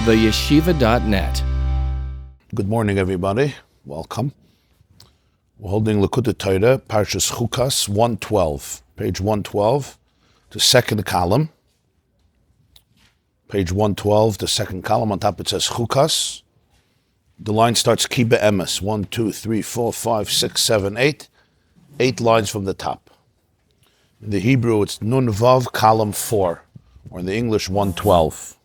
theyeshiva.net. Good morning, everybody. Welcome. We're holding Likkutei Torah, Parshas Chukas, 112, page 112, the second column. Page 112, the second column. On top it says Chukas. The line starts Ki be'emes, 1, 2, 3, 4, 5, 6, 7, 8. 8 lines from the top. In the Hebrew, it's Nun Vav, column 4, or in the English, 112.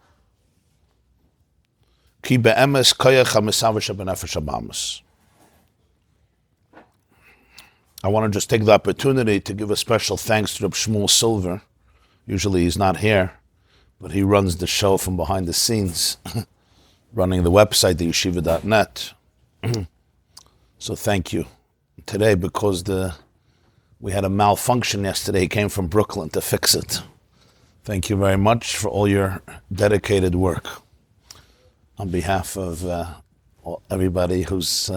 Ki be'emes koyach ha'mesavesh ha'benefesh ha'bamas. I want to just take the opportunity to give a special thanks to Rabbi Shmuel Silver. Usually he's not here, but he runs the show from behind the scenes, running the website, theyeshiva.net. So thank you. Today, because we had a malfunction yesterday, he came from Brooklyn to fix it. Thank you very much for all your dedicated work. On behalf of everybody who's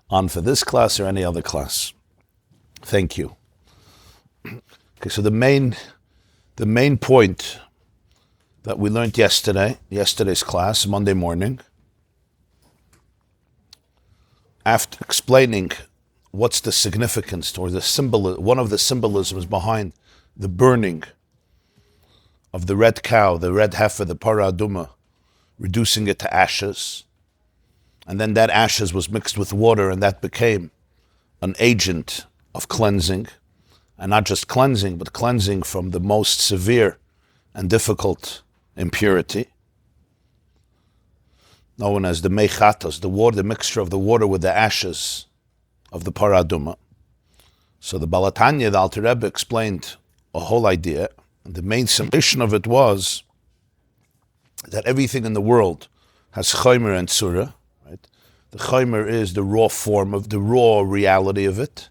on for this class or any other class. Thank you. Okay, so the main point that we learned yesterday's class, Monday morning, after explaining what's the significance or the symbol, one of the symbolisms behind the burning of the red cow, the red heifer, the parah aduma, reducing it to ashes, and then that ashes was mixed with water, and that became an agent of cleansing, and not just cleansing, but cleansing from the most severe and difficult impurity, known as the mechatos, the water, the mixture of the water with the ashes of the parah aduma. So the Balatanya, the Alter Rebbe, explained a whole idea, and the main summation of it was that everything in the world has Chaimer and Tzura, right? The Chaimer is the raw form of the raw reality of it,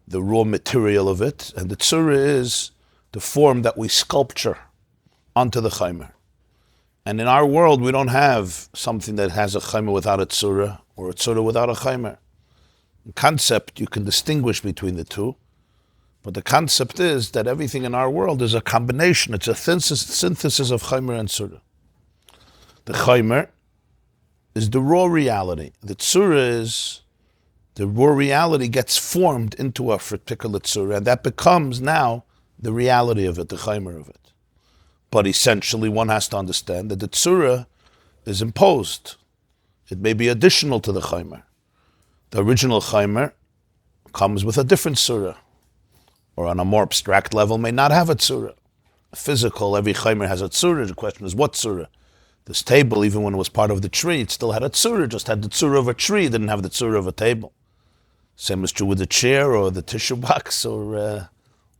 the raw material of it, and the Tzura is the form that we sculpture onto the Chaimer. And in our world, we don't have something that has a Chaimer without a Tzura, or a Tzura without a Chaimer. In concept, you can distinguish between the two, but the concept is that everything in our world is a combination, it's a synthesis of Chaimer and Tzura. The Chaimer is the raw reality. The Tzura is the raw reality gets formed into a particular Tzura, and that becomes now the reality of it, the Chaimer of it. But essentially, one has to understand that the Tzura is imposed. It may be additional to the Chaimer. The original Chaimer comes with a different Tzura, or on a more abstract level, may not have a Tzura. Physical, every Chaimer has a Tzura. The question is, what Tzura? This table, even when it was part of the tree, it still had a Tzura, just had the Tzura of a tree, it didn't have the Tzura of a table. Same is true with the chair, or the tissue box, or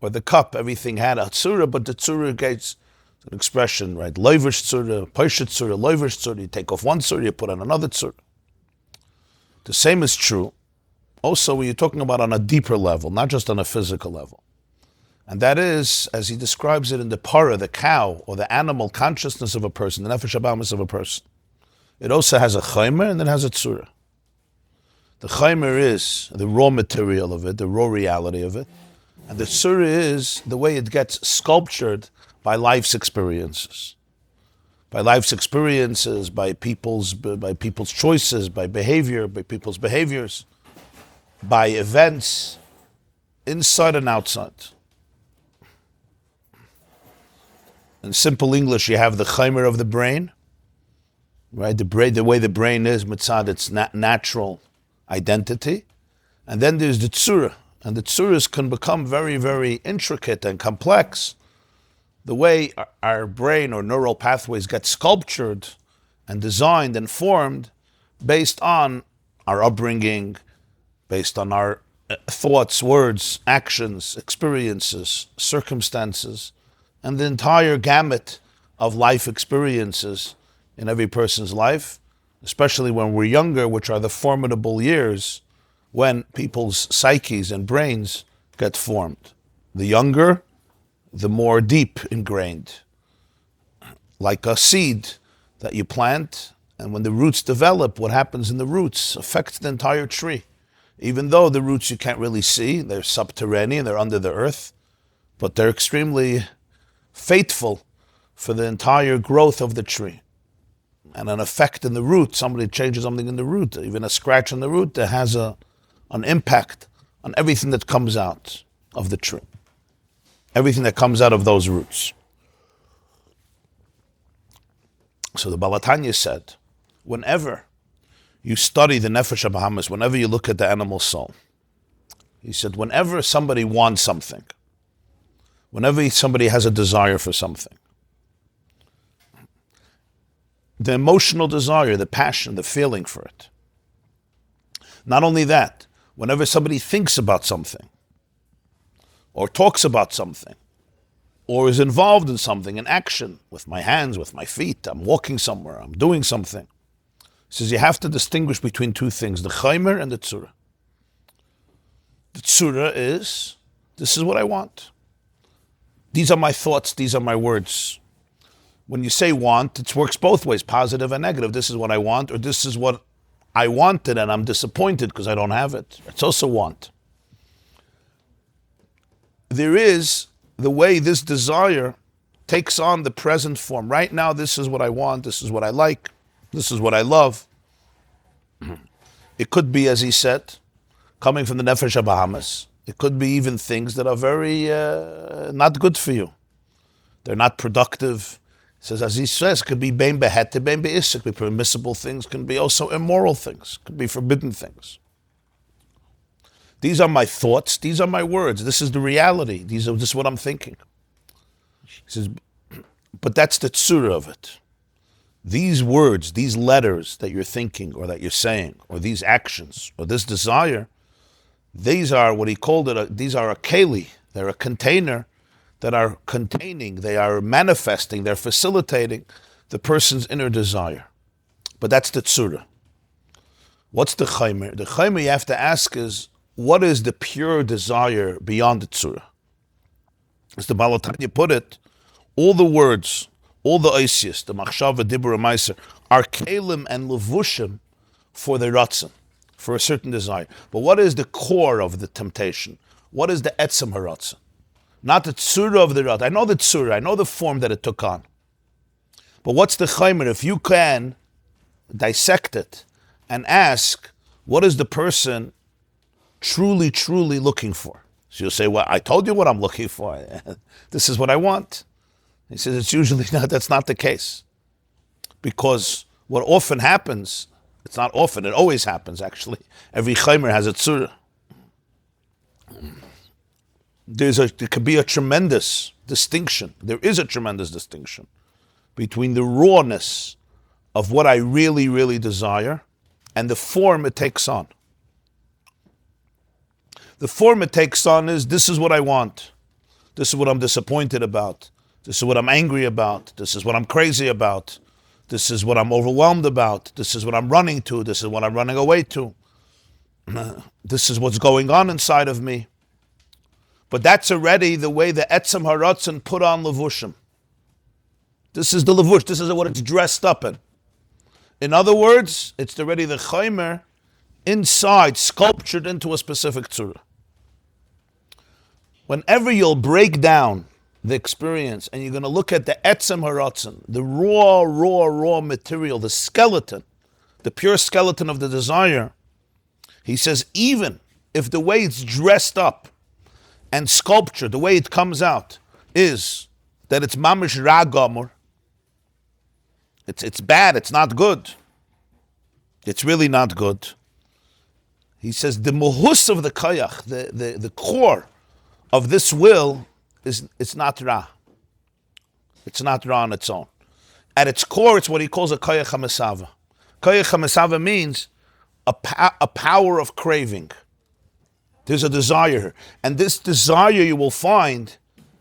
the cup. Everything had a Tzura, but the Tzura gets an expression, right? Loivish Tzura, Paishet Tzura, Loivish Tzura. You take off one Tzura, you put on another Tzura. The same is true also when you're talking about on a deeper level, not just on a physical level. And that is, as he describes it in the parah, the cow, or the animal consciousness of a person, the nefesh habamis of a person. It also has a chaimer and it has a tzura. The chaimer is the raw material of it, the raw reality of it. And the tzura is the way it gets sculptured by life's experiences. By life's experiences, by people's choices, by behavior, by people's behaviors, by events, inside and outside. In simple English, you have the chaimer of the brain, right? The way the brain is, mitzad, its natural identity. And then there's the tzura. And the tzuras can become very, very intricate and complex. The way our brain or neural pathways get sculptured and designed and formed based on our upbringing, based on our thoughts, words, actions, experiences, circumstances, and the entire gamut of life experiences in every person's life, especially when we're younger, which are the formidable years when people's psyches and brains get formed. The younger, the more deep ingrained. Like a seed that you plant, and when the roots develop, what happens in the roots affects the entire tree. Even though the roots you can't really see, they're subterranean, they're under the earth, but they're extremely fateful for the entire growth of the tree. and an effect in the root, somebody changes something in the root, even a scratch in the root, that has an impact on everything that comes out of the tree. Everything that comes out of those roots. So the Balatanya said, whenever you study the Nefesh HaBahamis, whenever you look at the animal soul, he said, whenever somebody wants something, whenever somebody has a desire for something, the emotional desire, the passion, the feeling for it. Not only that, whenever somebody thinks about something, or talks about something, or is involved in something, in action, with my hands, with my feet, I'm walking somewhere, I'm doing something. He says you have to distinguish between two things, the chaimer and the tzura. The tzura is, this is what I want. These are my thoughts, these are my words. When you say want, it works both ways, positive and negative. This is what I want, or this is what I wanted and I'm disappointed because I don't have it. It's also want. There is the way this desire takes on the present form. Right now, this is what I want, this is what I like, this is what I love. It could be, as he said, coming from the Nefesh HaBahamis. It could be even things that are very not good for you. They're not productive. He says, as he says, it could be bein behete, bein be'isik. Could be permissible things, can be also immoral things, could be forbidden things. These are my thoughts, these are my words, this is the reality, this is what I'm thinking. He says, but that's the tzura of it. These words, these letters that you're thinking or that you're saying, or these actions, or this desire, these are what he called it, these are a keli, they're a container that are containing, they are manifesting, they're facilitating the person's inner desire. But that's the tzura. What's the chaimer? The chaimer you have to ask is, what is the pure desire beyond the tzura? As the Balatanya put it, all the words, all the oisius, the machshava, dibur, and meiser, are kelim and levushim for the ratzon, for a certain desire. But what is the core of the temptation? What is the etzem haratzon? Not the tzura of the ratzon. I know the tzura, I know the form that it took on. But what's the chaimer? If you can dissect it and ask, what is the person truly, truly looking for? So you'll say, well, I told you what I'm looking for. This is what I want. He says it's usually not, that's not the case. Because what often happens, it's not often, it always happens actually. Every chaimer has a tzura. There could be a tremendous distinction. There is a tremendous distinction between the rawness of what I really, really desire and the form it takes on. The form it takes on is, this is what I want. This is what I'm disappointed about. This is what I'm angry about. This is what I'm crazy about. This is what I'm overwhelmed about. This is what I'm running to. This is what I'm running away to. This is what's going on inside of me. But that's already the way the etzem haratzon put on levushim. This is the levush. This is what it's dressed up in. In other words, it's already the chaimer inside, sculptured into a specific tzura. Whenever you'll break down the experience and you're going to look at the etzem haratzon, the raw material, the skeleton, the pure skeleton of the desire, he says, even if the way it's dressed up and sculptured, the way it comes out, is that it's mamish ra gamur, it's bad, it's not good. It's really not good. He says the muhus of the kayach, the core of this will, it's not ra. It's not ra on its own. At its core, it's what he calls a kayach hamesava. Kayach hamesava means a power of craving. There's a desire. And this desire you will find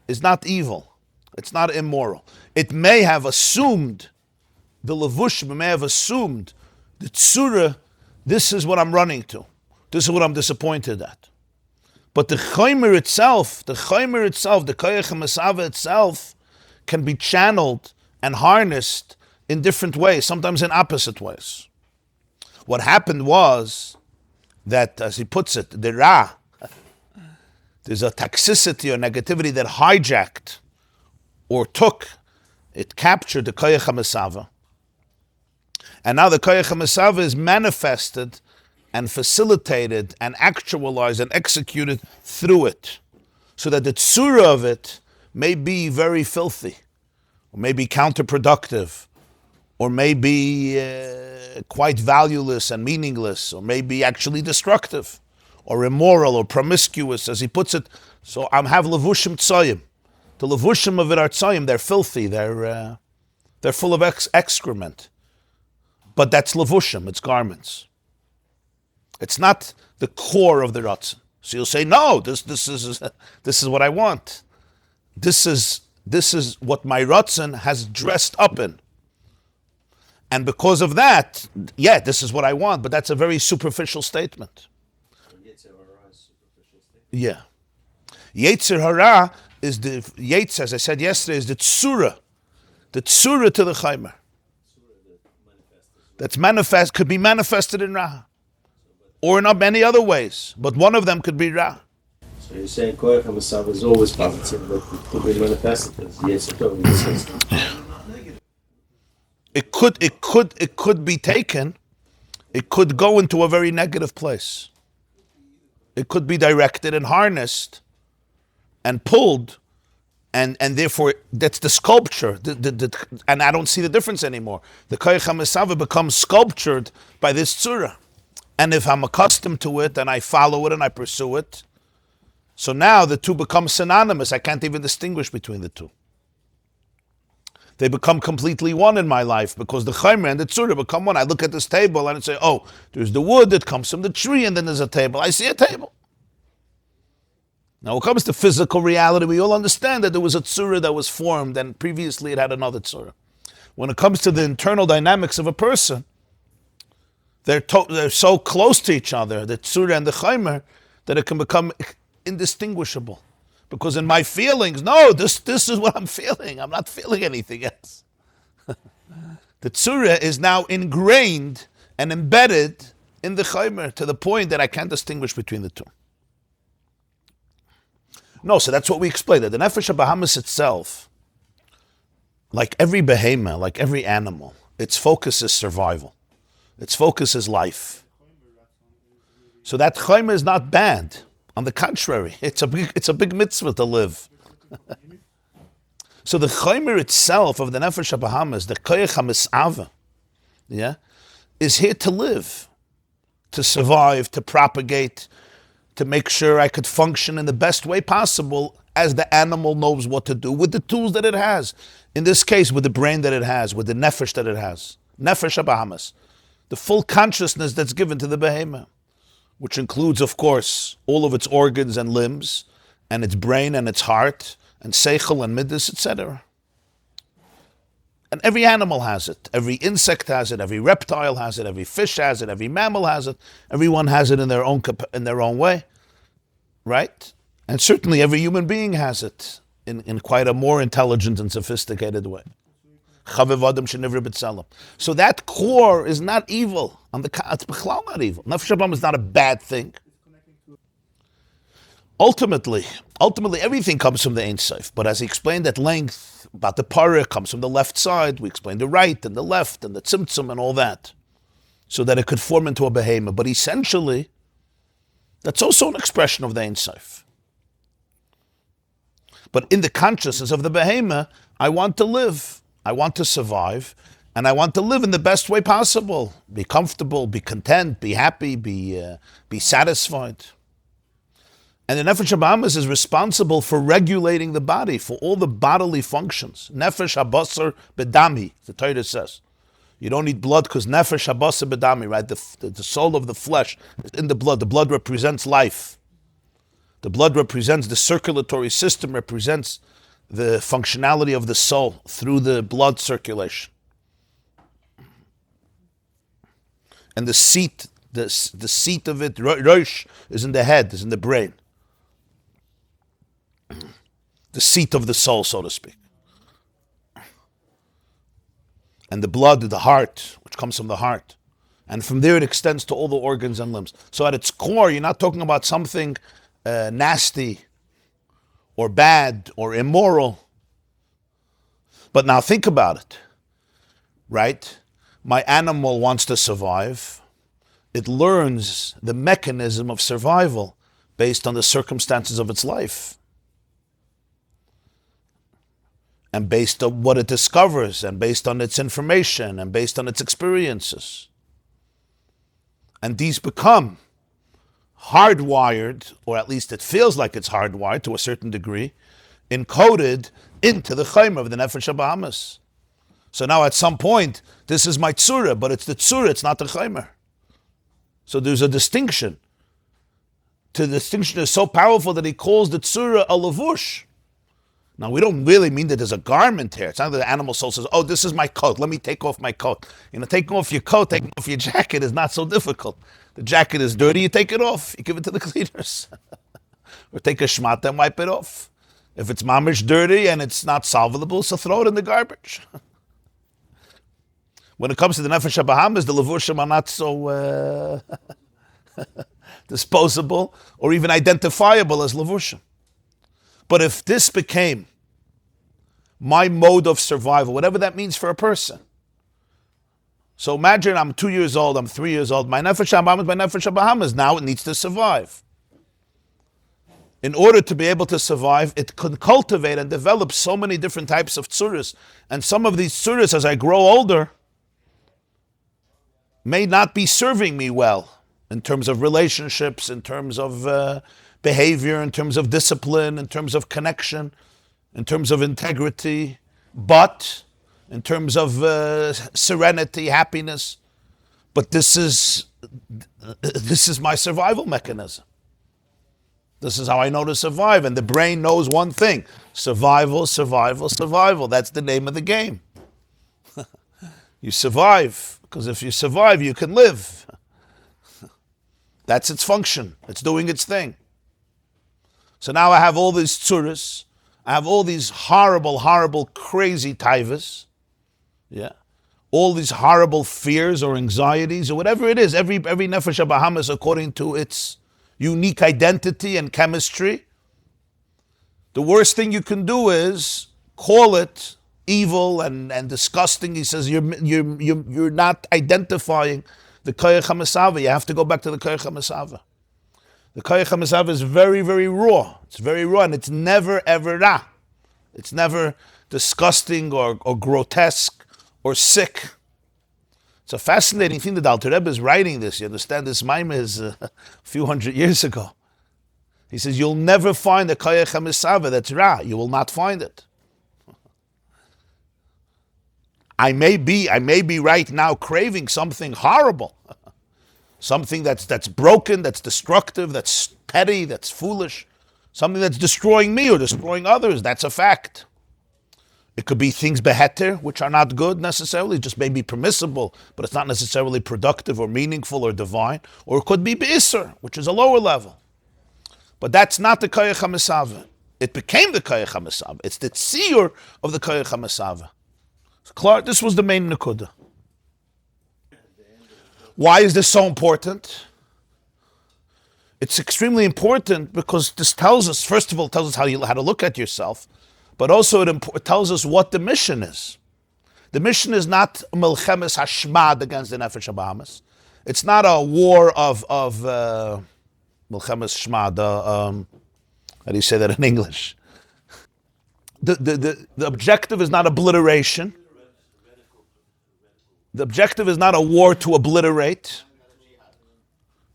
is not evil. It's not immoral. It may have assumed, the levushim may have assumed, the tzura, this is what I'm running to. This is what I'm disappointed at. But the chaimer itself, the kayach hamesava itself, can be channeled and harnessed in different ways, sometimes in opposite ways. What happened was that, as he puts it, the ra, there's a toxicity or negativity that hijacked or took, it captured the kayach hamesava. And now the koyach hamisava is manifested and facilitated and actualized and executed through it, so that the tzura of it may be very filthy, or may be counterproductive, or may be quite valueless and meaningless, or may be actually destructive, or immoral, or promiscuous, as he puts it. So I have levushim tzoyim. The levushim of it are tzoyim. They're filthy. They're full of excrement. But that's levushim. It's garments. It's not the core of the ratzon. So you'll say, no, this is what I want. This is what my ratzon has dressed up in. And because of that, yeah, this is what I want, but that's a very superficial statement. Yeah. Yetzer hara is the, Yetzer, as I said yesterday, is the tzura to the chaimer. That's manifest, could be manifested in Ra. Or in many other ways, but one of them could be Ra. So you're saying Koyach HaMasav is always positive, but it could be manifested as Yetzer Tov. It could be taken. It could go into a very negative place. It could be directed and harnessed and pulled, and therefore that's the sculpture. And I don't see the difference anymore. The Koyach HaMasav becomes sculptured by this tzura. And if I'm accustomed to it and I follow it and I pursue it, so now the two become synonymous. I can't even distinguish between the two. They become completely one in my life because the chaimer and the tzura become one. I look at this table and I say, oh, there's the wood that comes from the tree, and then there's a table. I see a table. Now, when it comes to physical reality, we all understand that there was a tzura that was formed, and previously it had another tzura. When it comes to the internal dynamics of a person, they're so close to each other, the tzura and the chaimer, that it can become indistinguishable. Because in my feelings, no, this is what I'm feeling. I'm not feeling anything else. The tzura is now ingrained and embedded in the chaimer to the point that I can't distinguish between the two. No, so that's what we explained. That the nefesh habahamis itself, like every behemoth, like every animal, its focus is survival. Its focus is life. So that chaimer is not bad. On the contrary, it's a big mitzvah to live. So the chaimer itself of the nefesh habahamis, the koyach hamisava, yeah, is here to live, to survive, to propagate, to make sure I could function in the best way possible as the animal knows what to do with the tools that it has. In this case, with the brain that it has, with the nefesh that it has. Nefesh habahamis, the full consciousness that's given to the behemoth, which includes, of course, all of its organs and limbs, and its brain and its heart, and seichel and midas, etc. And every animal has it. Every insect has it. Every reptile has it. Every fish has it. Every mammal has it. Everyone has it in their own way, right? And certainly every human being has it in quite a more intelligent and sophisticated way. So that core is not evil. It's not evil. Nefesh habahamis is not a bad thing. Ultimately, everything comes from the Ein Sof. But as he explained at length about the Parah, comes from the left side. We explained the right and the left and the tzimtzum and all that, so that it could form into a behemoth. But essentially, that's also an expression of the Ein Sof. But in the consciousness of the behemoth, I want to live. I want to survive, and I want to live in the best way possible. Be comfortable, be content, be happy, be satisfied. And the nefesh habahamis is responsible for regulating the body, for all the bodily functions. Nefesh habasar bedami, the Torah says. You don't need blood because nefesh habasar bedami, right? The soul of the flesh is in the blood. The blood represents life. The blood represents the circulatory system, represents the functionality of the soul through the blood circulation. And the seat of it, Rosh, is in the head, is in the brain. The seat of the soul, so to speak. And the blood, the heart, which comes from the heart. And from there it extends to all the organs and limbs. So at its core, you're not talking about something nasty or bad or immoral. But now think about it, right? My animal wants to survive. It learns the mechanism of survival based on the circumstances of its life. And based on what it discovers, and based on its information, and based on its experiences. And these become hardwired, or at least it feels like it's hardwired to a certain degree, encoded into the Chaim of the Nefesh HaBahamas. So now at some point, this is my tzura, but it's the tzura, it's not the Chaimer. So there's a distinction. The distinction is so powerful that he calls the tzura a lavush. Now, we don't really mean that there's a garment here. It's not that the animal soul says, oh, this is my coat. Let me take off my coat. Taking off your coat, taking off your jacket is not so difficult. The jacket is dirty, you take it off. You give it to the cleaners. Or take a shmata and wipe it off. If it's mamish dirty and it's not solvable, so throw it in the garbage. When it comes to the Nefesh HaBahamas, the levushim are not so disposable or even identifiable as levushim. But if this became my mode of survival, whatever that means for a person. So imagine I'm 2 years old, I'm 3 years old, my Nefesh HaBahamas, my Nefesh HaBahamas, now it needs to survive. In order to be able to survive, it can cultivate and develop so many different types of tzuras. And some of these tzuras, as I grow older, may not be serving me well in terms of relationships, in terms of behavior, in terms of discipline, in terms of connection, in terms of integrity, but in terms of serenity, happiness. But this is my survival mechanism. This is how I know to survive. And the brain knows one thing: survival, survival, survival. That's the name of the game. You survive, because if you survive, you can live. That's its function. It's doing its thing. So now I have all these tzuras. I have all these horrible, horrible, crazy taivas. Yeah. All these horrible fears or anxieties or whatever it is. Every Nefesh HaBahamas according to its unique identity and chemistry. The worst thing you can do is call it evil and disgusting. He says you're not identifying the Koyach HaMesava. You have to go back to the Koyach HaMesava. The Koyach HaMesava is very, very raw. It's very raw, and it's never ever ra. It's never disgusting or grotesque or sick. It's a fascinating thing that Alter Rebbe is writing this. You understand, this Maimah is a few hundred years ago. He says, you'll never find a Koyach HaMesava that's ra. You will not find it. I may be right now craving something horrible. Something that's broken, that's destructive, that's petty, that's foolish. Something that's destroying me or destroying others. That's a fact. It could be things beheter, which are not good necessarily, just may be permissible, but it's not necessarily productive or meaningful or divine. Or it could be beiser, which is a lower level. But that's not the Koyach HaMesava. It became the Koyach HaMesava. It's the tziyur of the Koyach HaMesava. So Clark, this was the main nekuda. Why is this so important? It's extremely important because this tells us, first of all, tells us how to look at yourself, but also it tells us what the mission is. The mission is not Milchemes Hashmad against the Nefesh HaBahamas. It's not a war of Milchemes Shmad. How do you say that in English? The objective is not obliteration. The objective is not a war to obliterate,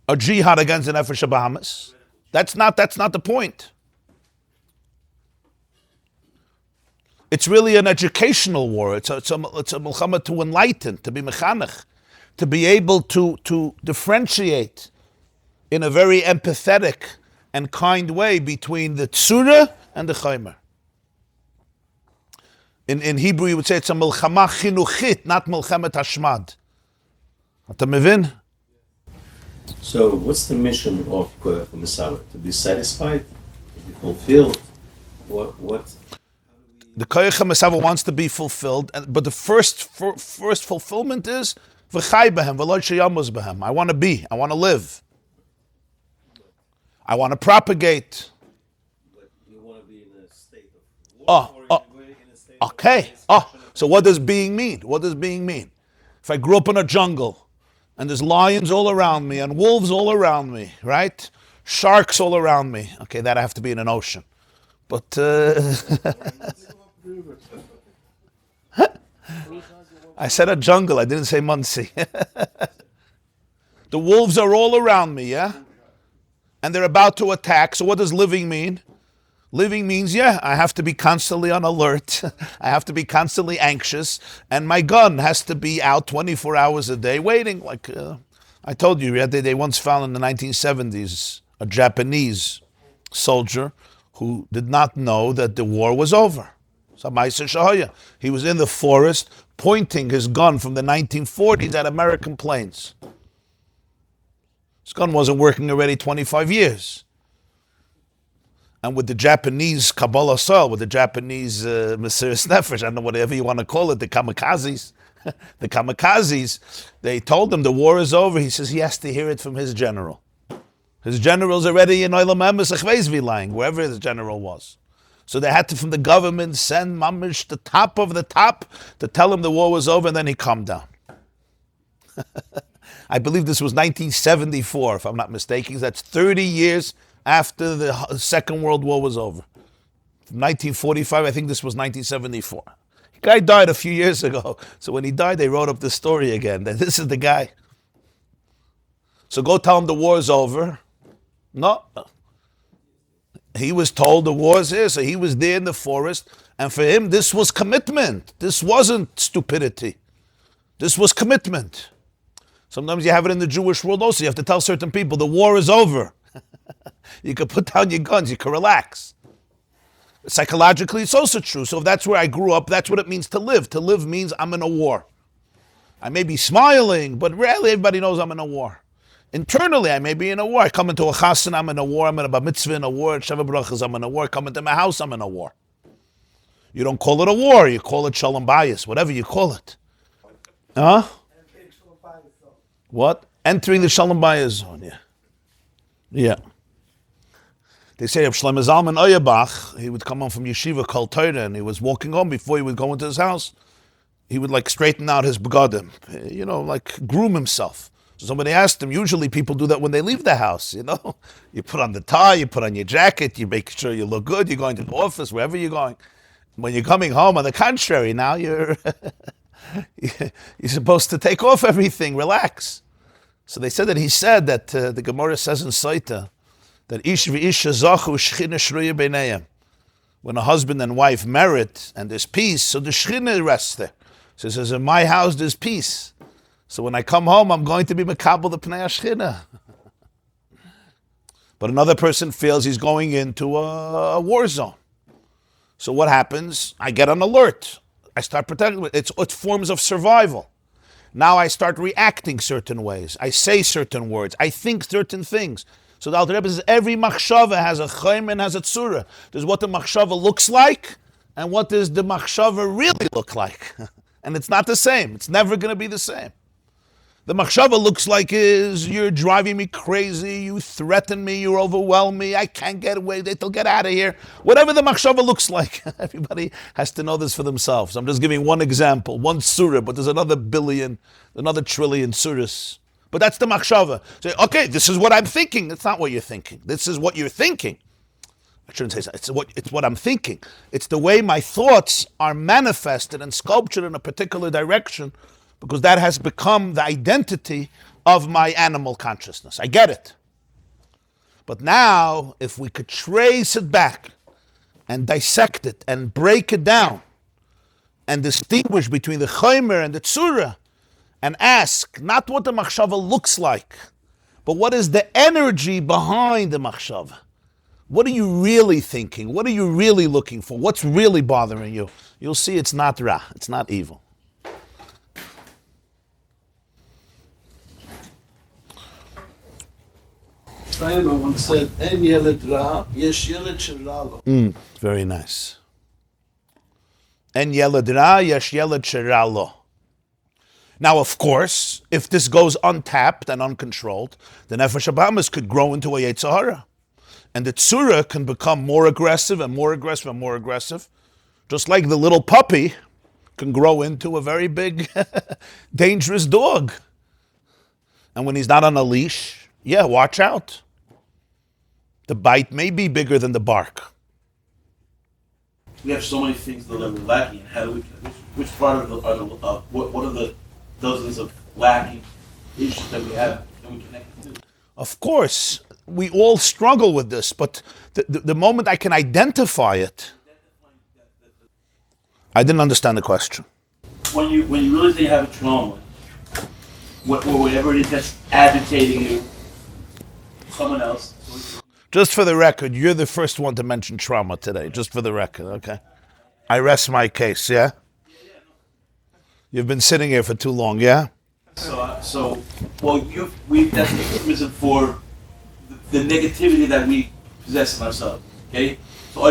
a jihad against the Nefesh HaBahamas. That's not the point. It's really an educational war. It's a milchama to enlighten, to be mechanech, to be able to differentiate in a very empathetic and kind way between the tzura and the chaimer. In Hebrew, you would say it's a milchama chinuchit, not milchemet hashmad. אתה מבין? So, what's the mission of Koyach HaMesava? To be satisfied? To be fulfilled? What? The Koyach HaMesava wants to be fulfilled, but the first fulfillment is v'chai behem v'lo sheyamuz behem. I want to live. I want to propagate. But you want to be in a state of war, or in a state Okay. of So what does being mean? What does being mean? If I grew up in a jungle and there's lions all around me and wolves all around me, right? Sharks all around me. Okay, that I have to be in an ocean. But I said a jungle, I didn't say Monsey. The wolves are all around me, yeah? And they're about to attack. So what does living mean? Living means, yeah, I have to be constantly on alert. I have to be constantly anxious. And my gun has to be out 24 hours a day waiting. Like I told you, they once found in the 1970s a Japanese soldier who did not know that the war was over. He was in the forest pointing his gun from the 1940s at American planes. His gun wasn't working already 25 years. And with the Japanese Kabbalah soil, with the Japanese Mesiras Nefesh, I don't know, whatever you want to call it, the kamikazes, they told him the war is over. He says he has to hear it from his general. His general's already in Olam Emes lying, wherever his general was. So they had to, from the government, send Mamish the top of the top to tell him the war was over, and then he calmed down. I believe this was 1974, if I'm not mistaken. That's 30 years after the Second World War was over. From 1945, I think this was 1974. The guy died a few years ago. So when he died, they wrote up the story again. That this is the guy. So go tell him the war is over. No. He was told the war is here. So he was there in the forest. And for him, this was commitment. This wasn't stupidity. This was commitment. Sometimes you have it in the Jewish world also. You have to tell certain people, the war is over. You can put down your guns. You can relax. Psychologically, it's also true. So if that's where I grew up, that's what it means to live. To live means I'm in a war. I may be smiling, but rarely everybody knows I'm in a war. Internally, I may be in a war. I come into a chassan, I'm in a war. I'm in a bar mitzvah, in a war. At Sheva Brachas, I'm in a war. I come into my house, I'm in a war. You don't call it a war. You call it shalom bayis, whatever you call it. Huh? What? Entering the shalom bayis zone, yeah. Yeah. They say of Shlomo Zalman Auerbach, he would come home from yeshiva called Torah, and he was walking home before he would go into his house. He would like straighten out his begadim, like groom himself. So somebody asked him, usually people do that when they leave the house, You put on the tie, you put on your jacket, you make sure you look good, you're going to the office, wherever you're going. When you're coming home, on the contrary, now you're supposed to take off everything, relax. So they said that he said that the Gemara says in Saita, that ish v'isha zachu shchina shruya b'neihem. When a husband and wife merit and there's peace, so the shchina rests there. So he says, in my house there's peace. So when I come home, I'm going to be mekabel the pnei shchina. But another person feels he's going into a war zone. So what happens? I get on alert. I start protecting. It's forms of survival. Now I start reacting certain ways. I say certain words. I think certain things. So the Alter Rebbe says every machshava has a chaim and has a tzura. There's what the machshava looks like and what does the machshava really look like. And it's not the same. It's never going to be the same. The machshava looks like is you're driving me crazy, you threaten me, you overwhelm me, I can't get away, they'll get out of here. Whatever the machshava looks like. Everybody has to know this for themselves. I'm just giving one example, one surah, but there's another billion, another trillion surahs. But that's the machshava. Say, okay, this is what I'm thinking. It's not what you're thinking. This is what you're thinking. I shouldn't say so. It's what I'm thinking. It's the way my thoughts are manifested and sculptured in a particular direction, because that has become the identity of my animal consciousness. I get it. But now, if we could trace it back and dissect it and break it down and distinguish between the chaymer and the tzura, and ask not what the machshava looks like, but what is the energy behind the machshava? What are you really thinking? What are you really looking for? What's really bothering you? You'll see it's not ra, it's not evil. Chaim once said, "En yeled ra, yesh yeled shera lo." Very nice. En yeled ra, yesh yeled shera lo. Now, of course, if this goes untapped and uncontrolled, the Nefesh Abamis could grow into a Yetzer Hara. And the Tzura can become more aggressive and more aggressive and more aggressive. Just like the little puppy can grow into a very big, dangerous dog. And when he's not on a leash, yeah, watch out. The bite may be bigger than the bark. We have so many things that we're lacking. How do we? Which part of what are the dozens of lacking issues that we have that we connect to? Of course, we all struggle with this, but the moment I can identify it, I didn't understand the question. When you realize that you have a trauma, or whatever it is that's agitating you, someone else. Just for the record, you're the first one to mention trauma today, just for the record, okay? I rest my case, yeah? You've been sitting here for too long, yeah? That's the euphemism for the negativity that we possess in ourselves, okay? So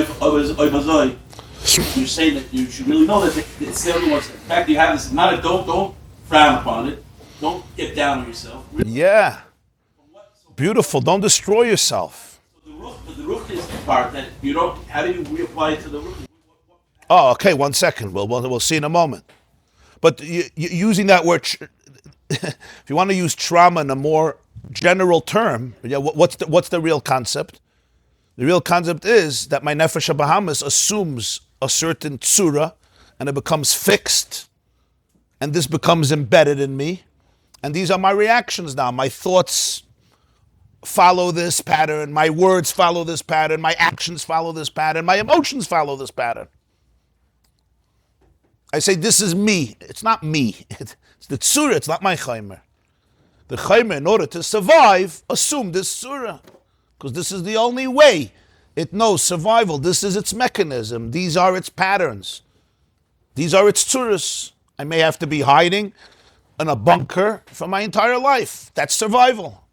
you're saying that you should really know that it's the only ones. In fact, you have this, not a don't frown upon it, don't get down on yourself. Really. Yeah. Beautiful, don't destroy yourself. The root is the part that you don't. How do you reapply it to the root? Oh, okay, 1 second. We'll see in a moment. But using that word, if you want to use trauma in a more general term, yeah, what's the real concept? The real concept is that my nefesh habahamis assumes a certain tzura, and it becomes fixed, and this becomes embedded in me, and these are my reactions now. My thoughts follow this pattern, my words follow this pattern, my actions follow this pattern, my emotions follow this pattern. I say, this is me. It's not me. It's the tzura, it's not my chaimer. The chaimer, in order to survive, assume this tzura, because this is the only way it knows survival. This is its mechanism. These are its patterns. These are its tzuras. I may have to be hiding in a bunker for my entire life. That's survival.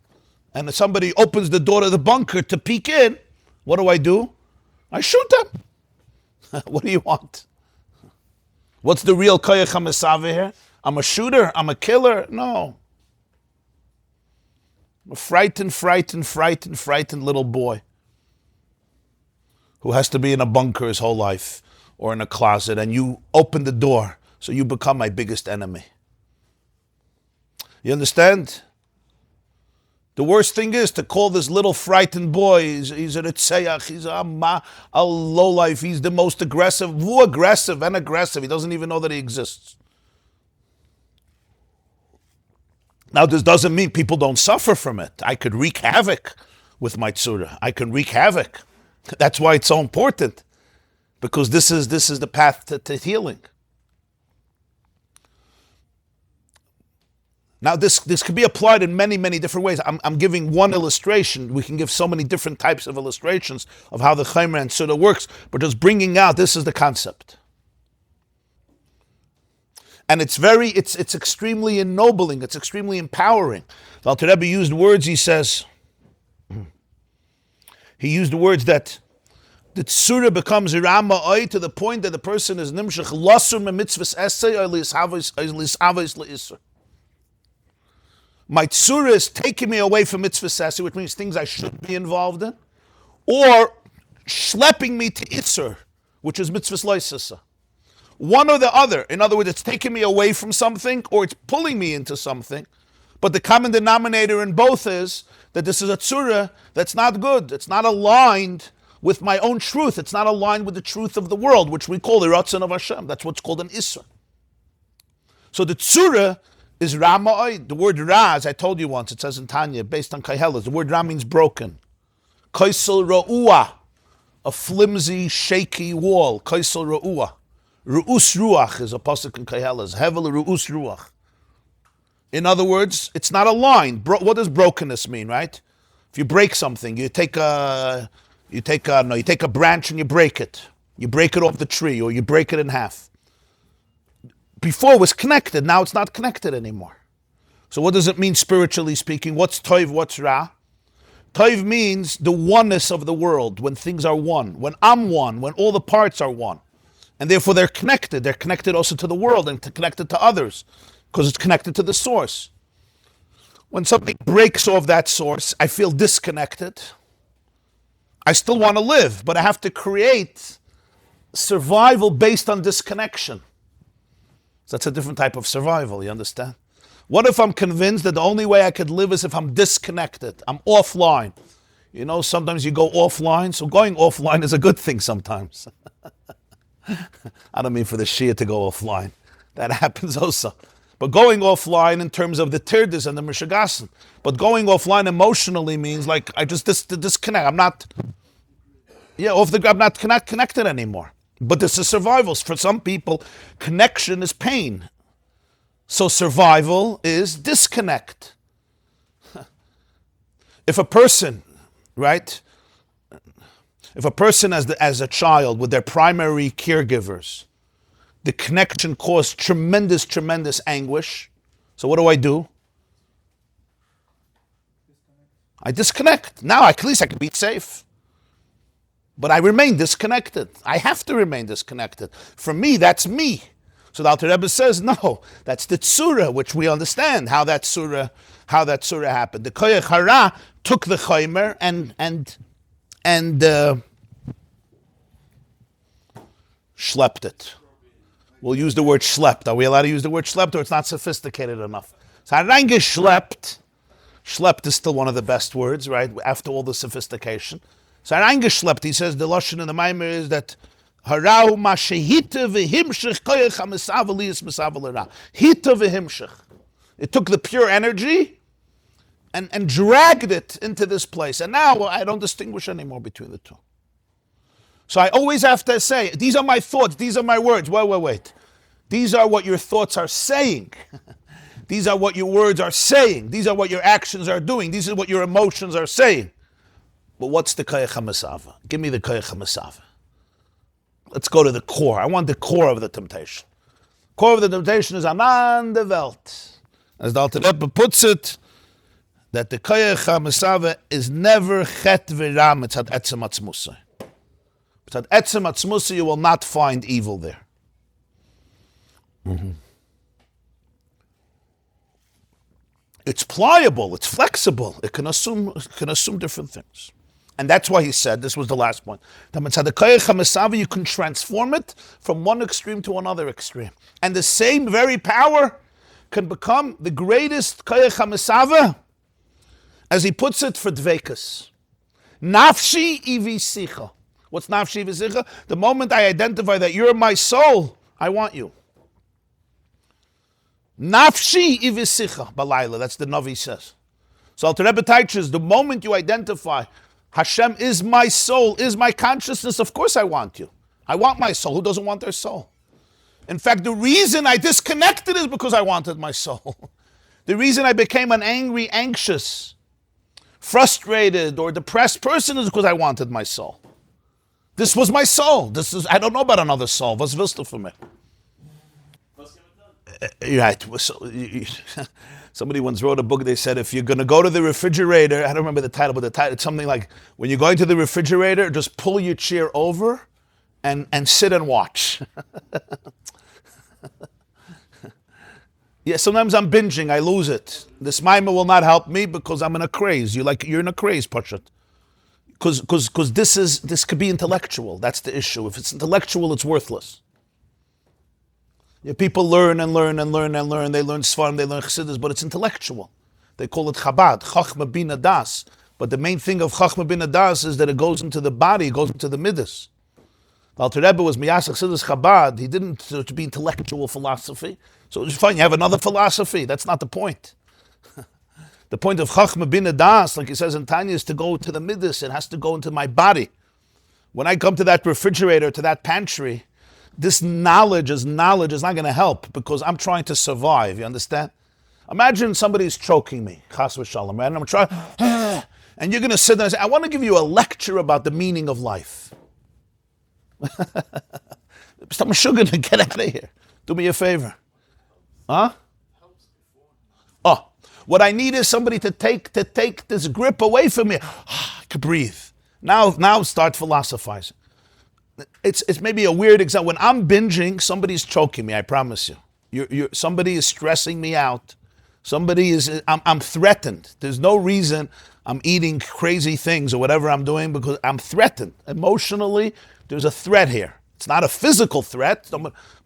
And if somebody opens the door to the bunker to peek in, what do? I shoot them. What do you want? What's the real koyach hamisave here? I'm a shooter? I'm a killer? No. I'm a frightened little boy who has to be in a bunker his whole life or in a closet, and you open the door, so you become my biggest enemy. You understand? The worst thing is to call this little frightened boy, he's a ritzayach, he's a lowlife, he's the most aggressive, he doesn't even know that he exists. Now this doesn't mean people don't suffer from it. I could wreak havoc with my tzura. I can wreak havoc. That's why it's so important, because this is the path to healing. Now, this could be applied in many, many different ways. I'm giving one illustration. We can give so many different types of illustrations of how the Chaimer and Suda works, but just bringing out, this is the concept. And it's extremely ennobling, it's extremely empowering. The Alter Rebbe used words, he used the words that the Tzura becomes Irama to the point that the person is Nimshach Lasur me mitzvahs essay or lishavos leisur. My tzura is taking me away from mitzvah sasi, which means things I shouldn't be involved in, or schlepping me to itzer, which is mitzvah loisasa. One or the other. In other words, it's taking me away from something, or it's pulling me into something. But the common denominator in both is that this is a tzura that's not good. It's not aligned with my own truth. It's not aligned with the truth of the world, which we call the Ratzon of Hashem. That's what's called an isser. So the tzura is Rama'oi. The word Ra, as I told you once, it says in Tanya, based on Kaihelas, the word Ra means broken. Kaisel Ra'ua, a flimsy, shaky wall. Kaisel Ra'ua. Ru'us Ruach is a pasuk in Kaihelas. Hevel Ru'us Ruach. In other words, it's not aligned. What does brokenness mean, right? If you break something, you take a branch and you break it. You break it off the tree, or you break it in half. Before it was connected, now it's not connected anymore. So what does it mean spiritually speaking? What's Toiv, what's Ra? Toiv means the oneness of the world, when things are one, when I'm one, when all the parts are one. And therefore they're connected. They're connected also to the world and connected to others, because it's connected to the source. When something breaks off that source, I feel disconnected. I still want to live, but I have to create survival based on disconnection. So that's a different type of survival, you understand? What if I'm convinced that the only way I could live is if I'm disconnected, I'm offline? You know, sometimes you go offline, so going offline is a good thing sometimes. I don't mean for the Shia to go offline. That happens also. But going offline in terms of the Tirdis and the Mishagasan. But going offline emotionally means like I just disconnect. I'm not, I'm not connected anymore. But this is survival. For some people, connection is pain. So survival is disconnect. If a person, right? If a person as a child with their primary caregivers, the connection caused tremendous, tremendous anguish. So what do? I disconnect. Now at least I can be safe. But I remain disconnected. I have to remain disconnected. For me, that's me. So the Alter Rebbe says, no, that's the tzura, which we understand how that tzura happened. The koyach hara took the chaymer and schlepped it. We'll use the word schlepped. Are we allowed to use the word schlepped, or it's not sophisticated enough? So reingeschleppt. Schlepped is still one of the best words, right? After all the sophistication. So reingeschleppt, he says, the lashon in the Maimer is that harau ma shehita v'himshich koyach ha'mesav liyis mesav l'ra. Hita v'himshich. It took the pure energy and dragged it into this place. And now I don't distinguish anymore between the two. So I always have to say, these are my thoughts, these are my words. Wait. These are what your thoughts are saying. These are what your words are saying. These are what your actions are doing. These are what your emotions are saying. But what's the koyach ha'mesava? Give me the koyach ha'mesava. Let's go to the core. I want the core of the temptation. Core of the temptation is anan de Welt. As the Alter Rebbe puts it, that the koyach ha'mesava is never chet v'ra mitzad etzem atzmusay. Mitzad etzem atzmusay, you will not find evil there. Mm-hmm. It's pliable, it's flexible, it can assume different things. And that's why he said, this was the last point, that you can transform it from one extreme to another extreme. And the same very power can become the greatest koyach ha'mesava, as he puts it, for dveikus. Nafshi ivisicha. What's nafshi ivisicha? The moment I identify that you're my soul, I want you. Nafshi ivisicha balayla. That's the Navi says. So Alter Rebbe teaches, the moment you identify Hashem is my soul, is my consciousness, of course I want you. I want my soul. Who doesn't want their soul? In fact, the reason I disconnected is because I wanted my soul. The reason I became an angry, anxious, frustrated, or depressed person is because I wanted my soul. This was my soul. I don't know about another soul. Was willst du für mich? Right. Somebody once wrote a book, they said, if you're going to go to the refrigerator, I don't remember the title, but the title, it's something like, when you're going to the refrigerator, just pull your chair over and sit and watch. Yeah, sometimes I'm binging, I lose it. This maima will not help me because I'm in a craze. You're in a craze, Parshas. Because this could be intellectual. That's the issue. If it's intellectual, it's worthless. Yeah, people learn and learn and learn and learn. They learn Sfarim, they learn Chassidus, but it's intellectual. They call it Chabad, Chachma Bina Das. But the main thing of Chachma Bina Das is that it goes into the body, it goes into the midas. Alter Rebbe was Miyasach Chassidus Chabad. He didn't to be intellectual philosophy. So it's fine, you have another philosophy. That's not the point. The point of Chachma Bina Das, like he says in Tanya, is to go to the midas. It has to go into my body. When I come to that refrigerator, to that pantry, this knowledge is not going to help because I'm trying to survive. You understand? Imagine somebody's choking me, chas v'shalom, right? And I'm trying, and you're going to sit there and say, I want to give you a lecture about the meaning of life. Stop sugar and get out of here. Do me a favor. Huh? Oh, what I need is somebody to take this grip away from me. I can breathe. Now start philosophizing. It's maybe a weird example. When I'm binging, somebody's choking me, I promise you. Somebody is stressing me out. I'm threatened. There's no reason I'm eating crazy things or whatever I'm doing because I'm threatened. Emotionally, there's a threat here. It's not a physical threat,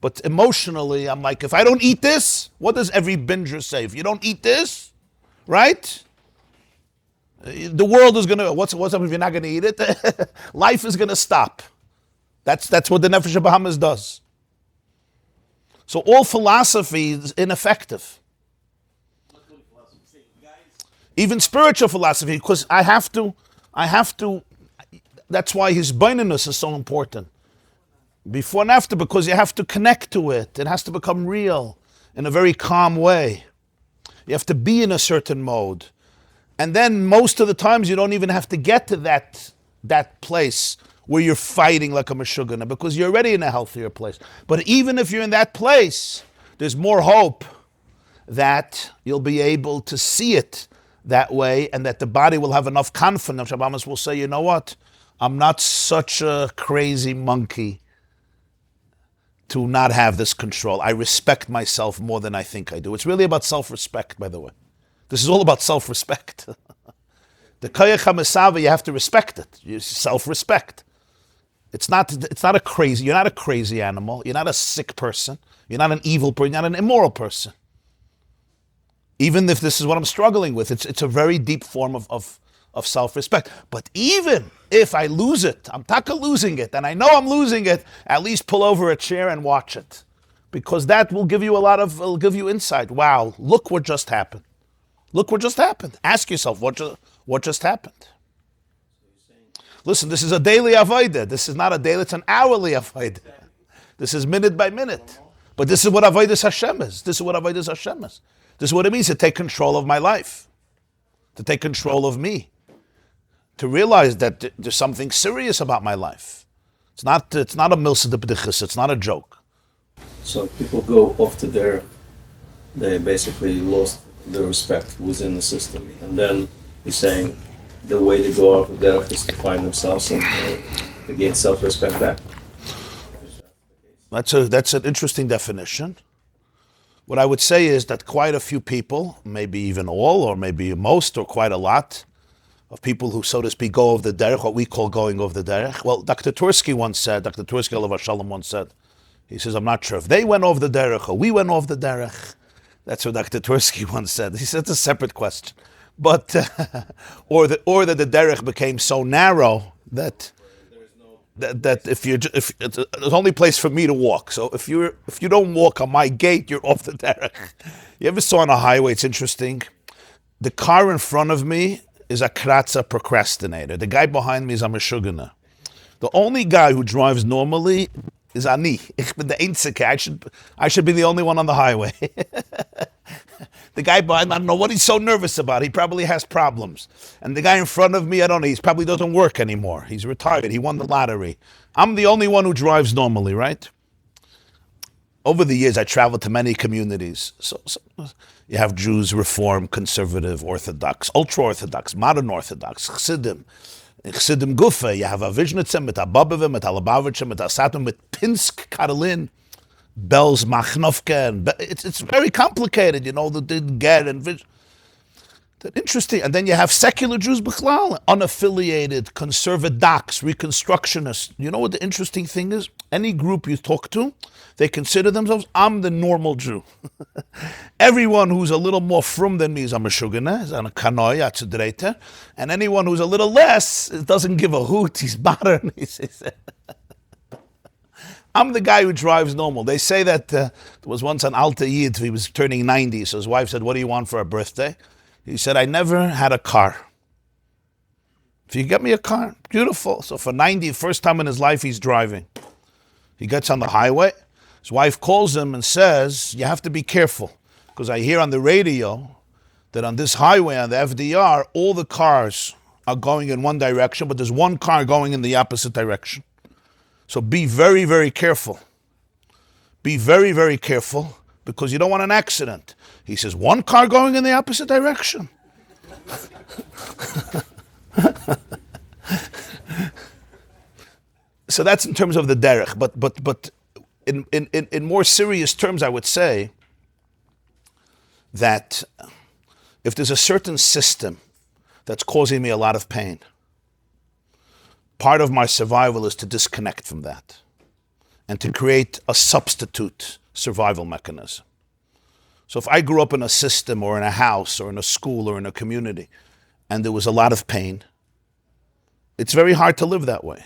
but emotionally, I'm like, if I don't eat this, what does every binger say? If you don't eat this, right? The world is gonna. What's up if you're not gonna eat it? Life is gonna stop. That's what the Nefesh Bahamas does. So all philosophy is ineffective. Even spiritual philosophy, because I have to. That's why his bindiness is so important. Before and after, because you have to connect to it. It has to become real in a very calm way. You have to be in a certain mode. And then most of the times you don't even have to get to that place where you're fighting like a meshugana, because you're already in a healthier place. But even if you're in that place, there's more hope that you'll be able to see it that way, and that the body will have enough confidence. Shabbos will say, you know what? I'm not such a crazy monkey to not have this control. I respect myself more than I think I do. It's really about self-respect, by the way. This is all about self-respect. The koyach ha'mesava, you have to respect it. You self-respect. It's not a crazy. You're not a crazy animal. You're not a sick person. You're not an evil person. You're not an immoral person. Even if this is what I'm struggling with, it's a very deep form of self-respect. But even if I lose it, I'm taka losing it, and I know I'm losing it, at least pull over a chair and watch it, because that will give you will give you insight. Wow, look what just happened. Look what just happened. Ask yourself, what just happened? Listen, this is a daily avodah. This is not a daily, it's an hourly avodah. This is minute by minute. But this is what avodas Hashem is. This is what avodas Hashem is. This is what it means to take control of my life, to take control of me, to realize that there's something serious about my life. It's not a milsa de b'dichus, it's not a joke. So people go off to they basically lost the respect within the system. And then he's saying the way to go out of there is to find themselves and to gain self-respect back. That's an interesting definition. What I would say is that quite a few people, maybe even all, or maybe most, or quite a lot, of people who, so to speak, go over the derech, what we call going over the derech. Well, Dr. Tursky Alav Shalom once said, he says, I'm not sure if they went over the derech or we went over the derech. That's what Dr. Tursky once said. He said it's a separate question. But, or that the derech became so narrow that if it's the only place for me to walk. So if you don't walk on my gate, you're off the derech. You ever saw on a highway? It's interesting. The car in front of me is a kratza procrastinator. The guy behind me is a meshugana. The only guy who drives normally is ani. Ich bin der Einzige. I should be the only one on the highway. The guy behind me, I don't know what he's so nervous about. He probably has problems. And the guy in front of me, I don't know, he probably doesn't work anymore. He's retired. He won the lottery. I'm the only one who drives normally, right? Over the years, I traveled to many communities. So you have Jews, Reform, Conservative, Orthodox, Ultra-Orthodox, Modern Orthodox, Chassidim Gufa. You have a Vizhnitzer, mit a Babavim, mit a Lubavitcher, mit a Satum, mit Pinsk, Karolin, Bells, Machnovka, and it's very complicated, you know, the Ger and Vision. Interesting. And then you have secular Jews, Bichlal, unaffiliated, conservadox, reconstructionists. You know what the interesting thing is? Any group you talk to, they consider themselves, I'm the normal Jew. Everyone who's a little more frum than me is a meshugana, is a kanoi, a tzedreiter. And anyone who's a little less doesn't give a hoot, he's modern. I'm the guy who drives normal. They say that there was once an Alta Yid, he was turning 90, so his wife said, what do you want for a birthday? He said, I never had a car. If you get me a car, beautiful. So for 90, first time in his life, he's driving. He gets on the highway. His wife calls him and says, you have to be careful, because I hear on the radio that on this highway, on the FDR, all the cars are going in one direction, but there's one car going in the opposite direction. So be very, very careful. Be very, very careful, because you don't want an accident. He says, one car going in the opposite direction. So that's in terms of the derech. But in more serious terms, I would say that if there's a certain system that's causing me a lot of pain, part of my survival is to disconnect from that. and to create a substitute survival mechanism. So if I grew up in a system or in a house or in a school or in a community and there was a lot of pain, it's very hard to live that way.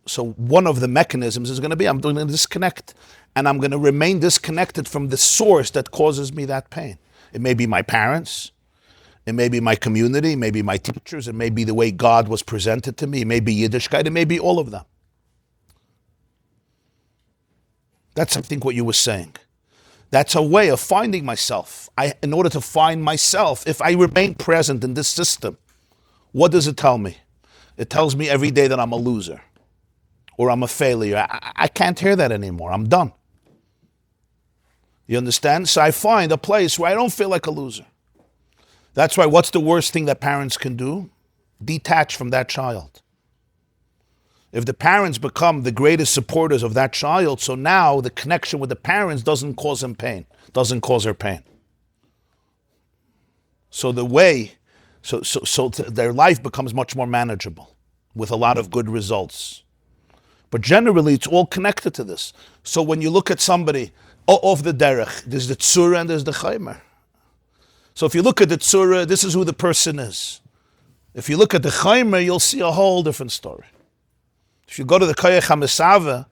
So one of the mechanisms is going to be I'm going to disconnect, and I'm going to remain disconnected from the source that causes me that pain. It may be my parents, it may be my community, it may be my teachers, it may be the way God was presented to me, it may be Yiddishkeit, it may be all of them. That's, I think, what you were saying. That's a way of finding myself. In order to find myself, if I remain present in this system, what does it tell me? It tells me every day that I'm a loser or I'm a failure. I can't hear that anymore. I'm done. You understand? So I find a place where I don't feel like a loser. That's why what's the worst thing that parents can do? Detach from that child. If the parents become the greatest supporters of that child, so now the connection with the parents doesn't cause them pain, doesn't cause her pain. So the way, so their life becomes much more manageable with a lot of good results. But generally, it's all connected to this. So when you look at somebody of the derech, there's the tzura and there's the chaimer. So if you look at the tzura, this is who the person is. If you look at the chaimer, you'll see a whole different story. If you go to the Koyach HaMesava,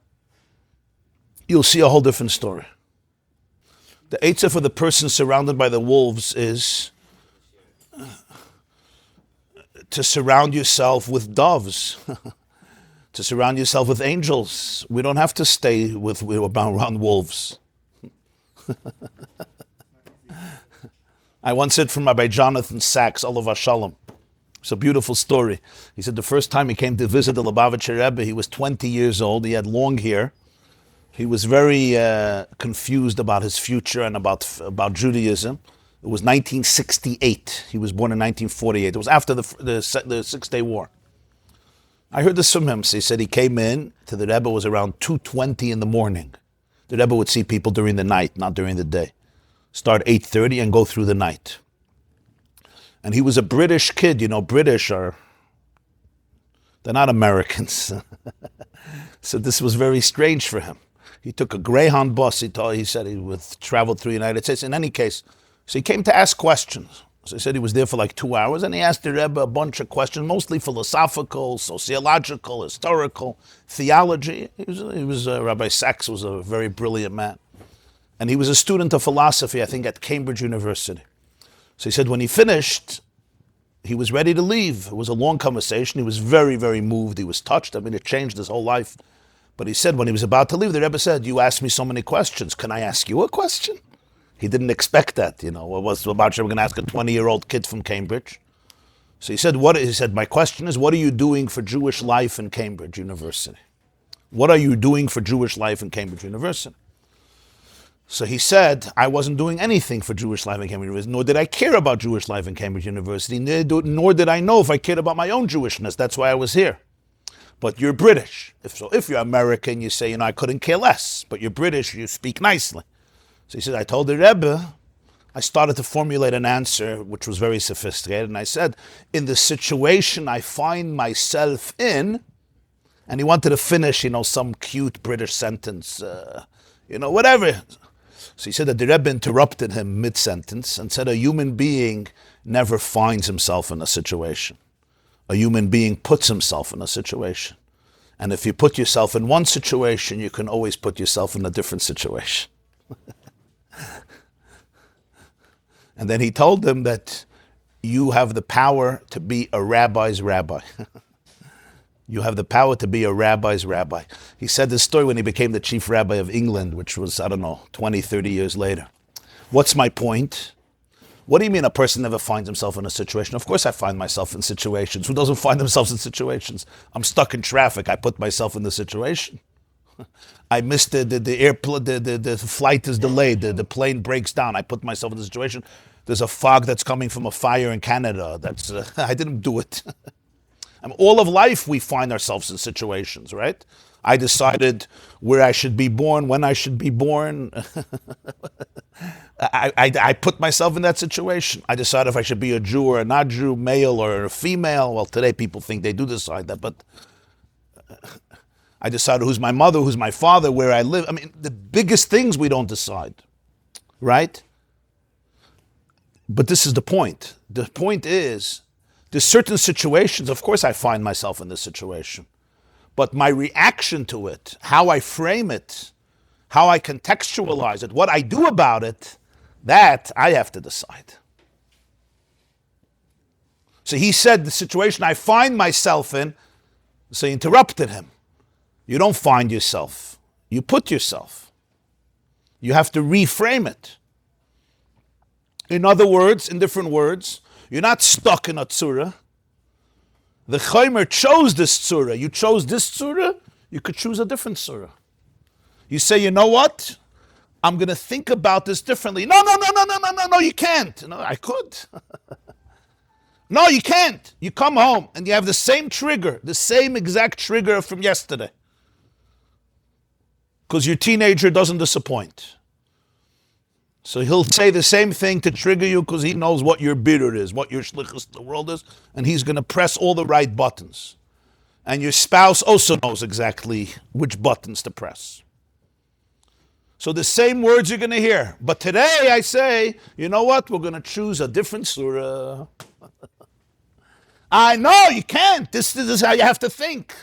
you'll see a whole different story. The eitzah for the person surrounded by the wolves is to surround yourself with doves, to surround yourself with angels. We don't have to stay around wolves. I once heard from Rabbi Jonathan Sachs, Olav Shalom. It's a beautiful story. He said the first time he came to visit the Lubavitcher Rebbe, he was 20 years old. He had long hair. He was very confused about his future and about Judaism. It was 1968. He was born in 1948. It was after the Six-Day War. I heard this from him. So he said he came in to the Rebbe, was around 2:20 in the morning. The Rebbe would see people during the night, not during the day. Start 8:30 and go through the night. And he was a British kid. You know, British they're not Americans. So this was very strange for him. He took a Greyhound bus. He said he would travel through the United States. In any case, so he came to ask questions. So he said he was there for like 2 hours, and he asked the Rebbe a bunch of questions, mostly philosophical, sociological, historical, theology. Rabbi Sachs was a very brilliant man. And he was a student of philosophy, I think, at Cambridge University. So he said when he finished, he was ready to leave. It was a long conversation. He was very, very moved. He was touched. I mean, it changed his whole life. But he said when he was about to leave, the Rebbe said, "You asked me so many questions. Can I ask you a question?" He didn't expect that, you know. What was about you? We're going to ask a 20-year-old kid from Cambridge. So he said, my question is, what are you doing for Jewish life in Cambridge University? What are you doing for Jewish life in Cambridge University? So he said, I wasn't doing anything for Jewish life in Cambridge University, nor did I care about Jewish life in Cambridge University, nor did I know if I cared about my own Jewishness. That's why I was here. But you're British. If you're American, you say, I couldn't care less. But you're British, you speak nicely. So he said, I told the Rebbe, I started to formulate an answer, which was very sophisticated. And I said, in the situation I find myself in, and he wanted to finish, some cute British sentence, whatever. So he said that the Rebbe interrupted him mid-sentence and said a human being never finds himself in a situation. A human being puts himself in a situation. And if you put yourself in one situation, you can always put yourself in a different situation. And then he told them that you have the power to be a rabbi's rabbi. You have the power to be a rabbi's rabbi. He said this story when he became the chief rabbi of England, which was, 20, 30 years later. What's my point? What do you mean a person never finds himself in a situation? Of course I find myself in situations. Who doesn't find themselves in situations? I'm stuck in traffic. I put myself in the situation. I missed the flight is delayed. The plane breaks down. I put myself in the situation. There's a fog that's coming from a fire in Canada. I didn't do it. All of life we find ourselves in situations, right? I decided where I should be born, when I should be born. I put myself in that situation. I decided if I should be a Jew or a not Jew, male or a female. Well, today people think they do decide that, but I decided who's my mother, who's my father, where I live. I mean, the biggest things we don't decide, right? But this is the point. The point is, there's certain situations, of course I find myself in this situation, but my reaction to it, how I frame it, how I contextualize it, what I do about it, that I have to decide. So he said the situation I find myself in, so he interrupted him. You don't find yourself. You put yourself. You have to reframe it. In other words, in different words, you're not stuck in a tzura. The Chaimer chose this tzura. You chose this tzura, you could choose a different tzura. You say, you know what? I'm going to think about this differently. No, you can't. No, I could. No, you can't. You come home and you have the same trigger, the same exact trigger from yesterday. Because your teenager doesn't disappoint. So he'll say the same thing to trigger you because he knows what your bitter is, what your shlichus in the world is, and he's going to press all the right buttons. And your spouse also knows exactly which buttons to press. So the same words you're going to hear. But today I say, you know what? We're going to choose a different surah. I know you can't. This is how you have to think.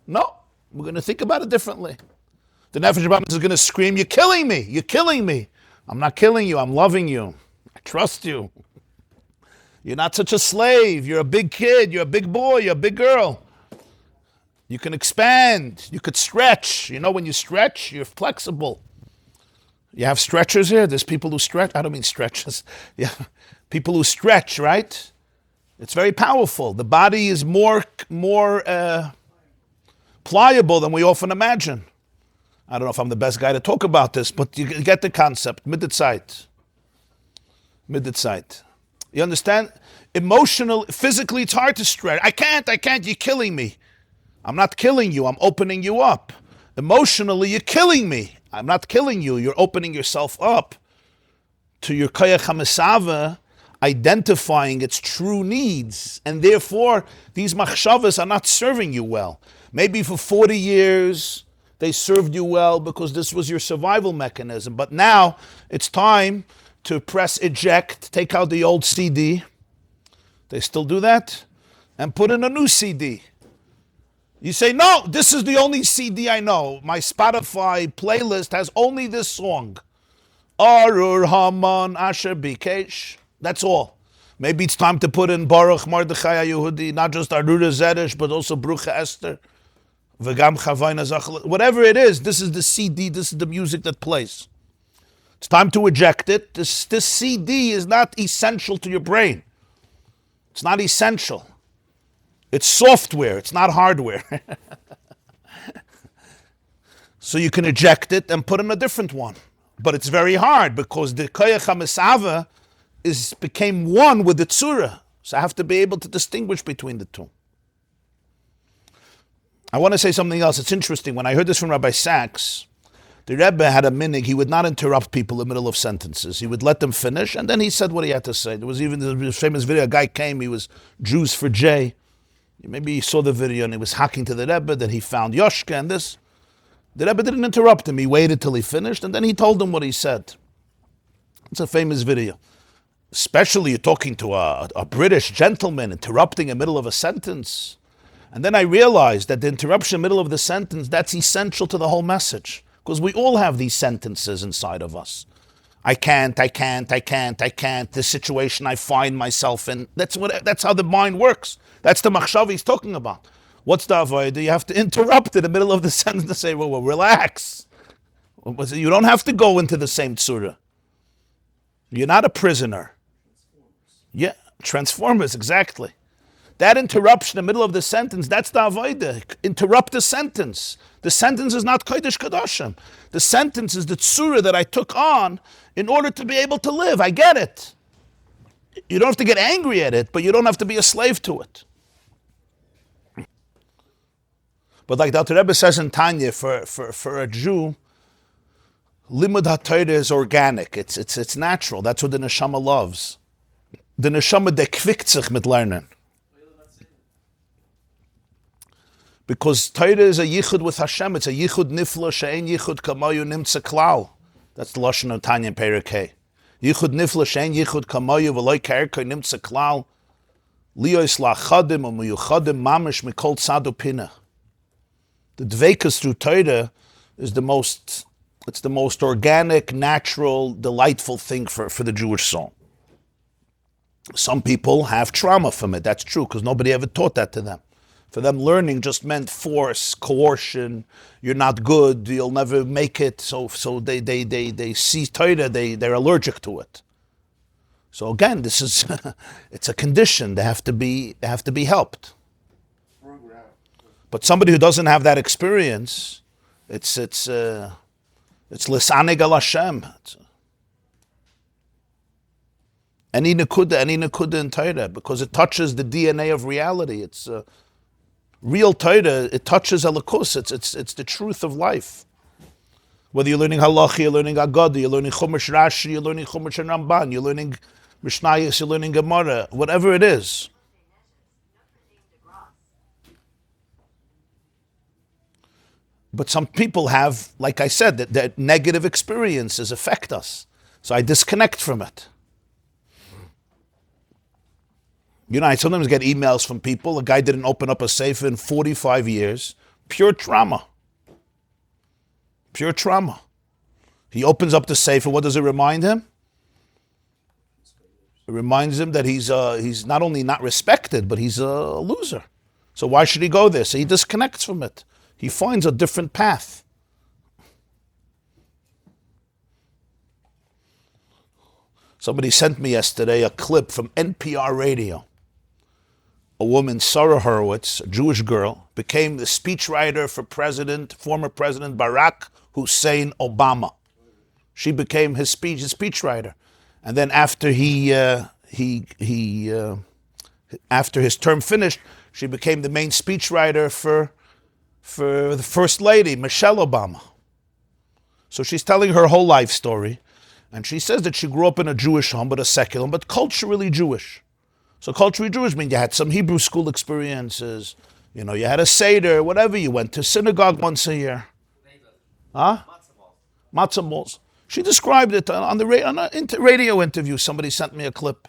No, we're going to think about it differently. The Nefesh Rabbi is going to scream, you're killing me. You're killing me. I'm not killing you. I'm loving you. I trust you. You're not such a slave. You're a big kid. You're a big boy. You're a big girl. You can expand. You could stretch. You know, when you stretch, you're flexible. You have stretchers here. There's people who stretch. I don't mean stretches. Yeah, people who stretch, right? It's very powerful. The body is more pliable than we often imagine. I don't know if I'm the best guy to talk about this, but you get the concept. Mitzvah. You understand? Physically, it's hard to stretch. I can't. You're killing me. I'm not killing you. I'm opening you up. Emotionally, you're killing me. I'm not killing you. You're opening yourself up to your koyach hamisava, identifying its true needs. And therefore, these machshavas are not serving you well. Maybe for 40 years, they served you well because this was your survival mechanism. But now, it's time to press eject, take out the old CD. They still do that? And put in a new CD. You say, no, this is the only CD I know. My Spotify playlist has only this song. Arur Haman Asher Bikesh. That's all. Maybe it's time to put in Baruch Mordechai Yehudi, not just Arura Zeresh, but also Brucha Esther, V'gam Chavayna Zachal. Whatever it is, this is the CD, this is the music that plays. It's time to eject it. This CD is not essential to your brain. It's not essential. It's software, it's not hardware. So you can eject it and put in a different one. But it's very hard because the koyach hamisava became one with the tzura. So I have to be able to distinguish between the two. I want to say something else. It's interesting. When I heard this from Rabbi Sachs, the Rebbe had a minig. He would not interrupt people in the middle of sentences. He would let them finish, and then he said what he had to say. There was even this famous video. A guy came. He was Jews for Jay. Maybe he saw the video, and he was hacking to the Rebbe that he found Yoshka and this. The Rebbe didn't interrupt him. He waited till he finished, and then he told him what he said. It's a famous video. Especially you're talking to a British gentleman interrupting in the middle of a sentence. And then I realized that the interruption in the middle of the sentence, that's essential to the whole message. Because we all have these sentences inside of us. I can't. This situation I find myself in. That's how the mind works. That's the machshav he's talking about. What's the avodah? You have to interrupt in the middle of the sentence and say, well, relax. You don't have to go into the same tzura. You're not a prisoner. Yeah, transformers, exactly. That interruption in the middle of the sentence, that's the avodah. Interrupt the sentence. The sentence is not kodesh kadoshim. The sentence is the tzura that I took on in order to be able to live. I get it. You don't have to get angry at it, but you don't have to be a slave to it. But like the Alter Rebbe says in Tanya, for a Jew, limud haTorah is organic. It's natural. That's what the neshama loves. The neshama dekvikt sich mit lernen. Because Torah is a yichud with Hashem. It's a yichud nifla she'en yichud kamayu nimtza klal. That's the lashon of Tanya in Perek Hey. Yichud nifla she'en yichud kamayu v'loy ka'erkei nimtza klal. Liyos la'chadim u'miyuchadim mamish mikol tzadu pina. The dveikus through Torah is the most organic, natural, delightful thing for the Jewish soul. Some people have trauma from it. That's true, because nobody ever taught that to them. For them, learning just meant force, coercion. You're not good. You'll never make it. So they see Torah. They're allergic to it. So again, this is it's a condition. They have to be helped. But somebody who doesn't have that experience, it's lisanig al Hashem. Any nekuda in Torah, because it touches the DNA of reality. It's real Torah. It touches Elikus. It's the truth of life. Whether you're learning Halacha, you're learning Agada, you're learning Chumash Rashi, you're learning Chumash and Ramban, you're learning Mishnayos, you're learning Gemara, whatever it is. But some people have, like I said, that negative experiences affect us. So I disconnect from it. You know, I sometimes get emails from people. A guy didn't open up a safe in 45 years. Pure trauma. Pure trauma. He opens up the safe, and what does it remind him? It reminds him that he's not only not respected, but he's a loser. So why should he go there? So he disconnects from it. He finds a different path. Somebody sent me yesterday a clip from NPR radio. A woman, Sarah Horowitz, a Jewish girl, became the speechwriter for former President Barack Hussein Obama. She became his speechwriter. And then after after his term finished, she became the main speechwriter for the First Lady, Michelle Obama. So she's telling her whole life story, and she says that she grew up in a Jewish home, but a secular home, but culturally Jewish. So culturally Jewish means you had some Hebrew school experiences, you know, you had a Seder, whatever, you went to synagogue once a year. Huh? Matzah balls. She described it on a radio interview. Somebody sent me a clip.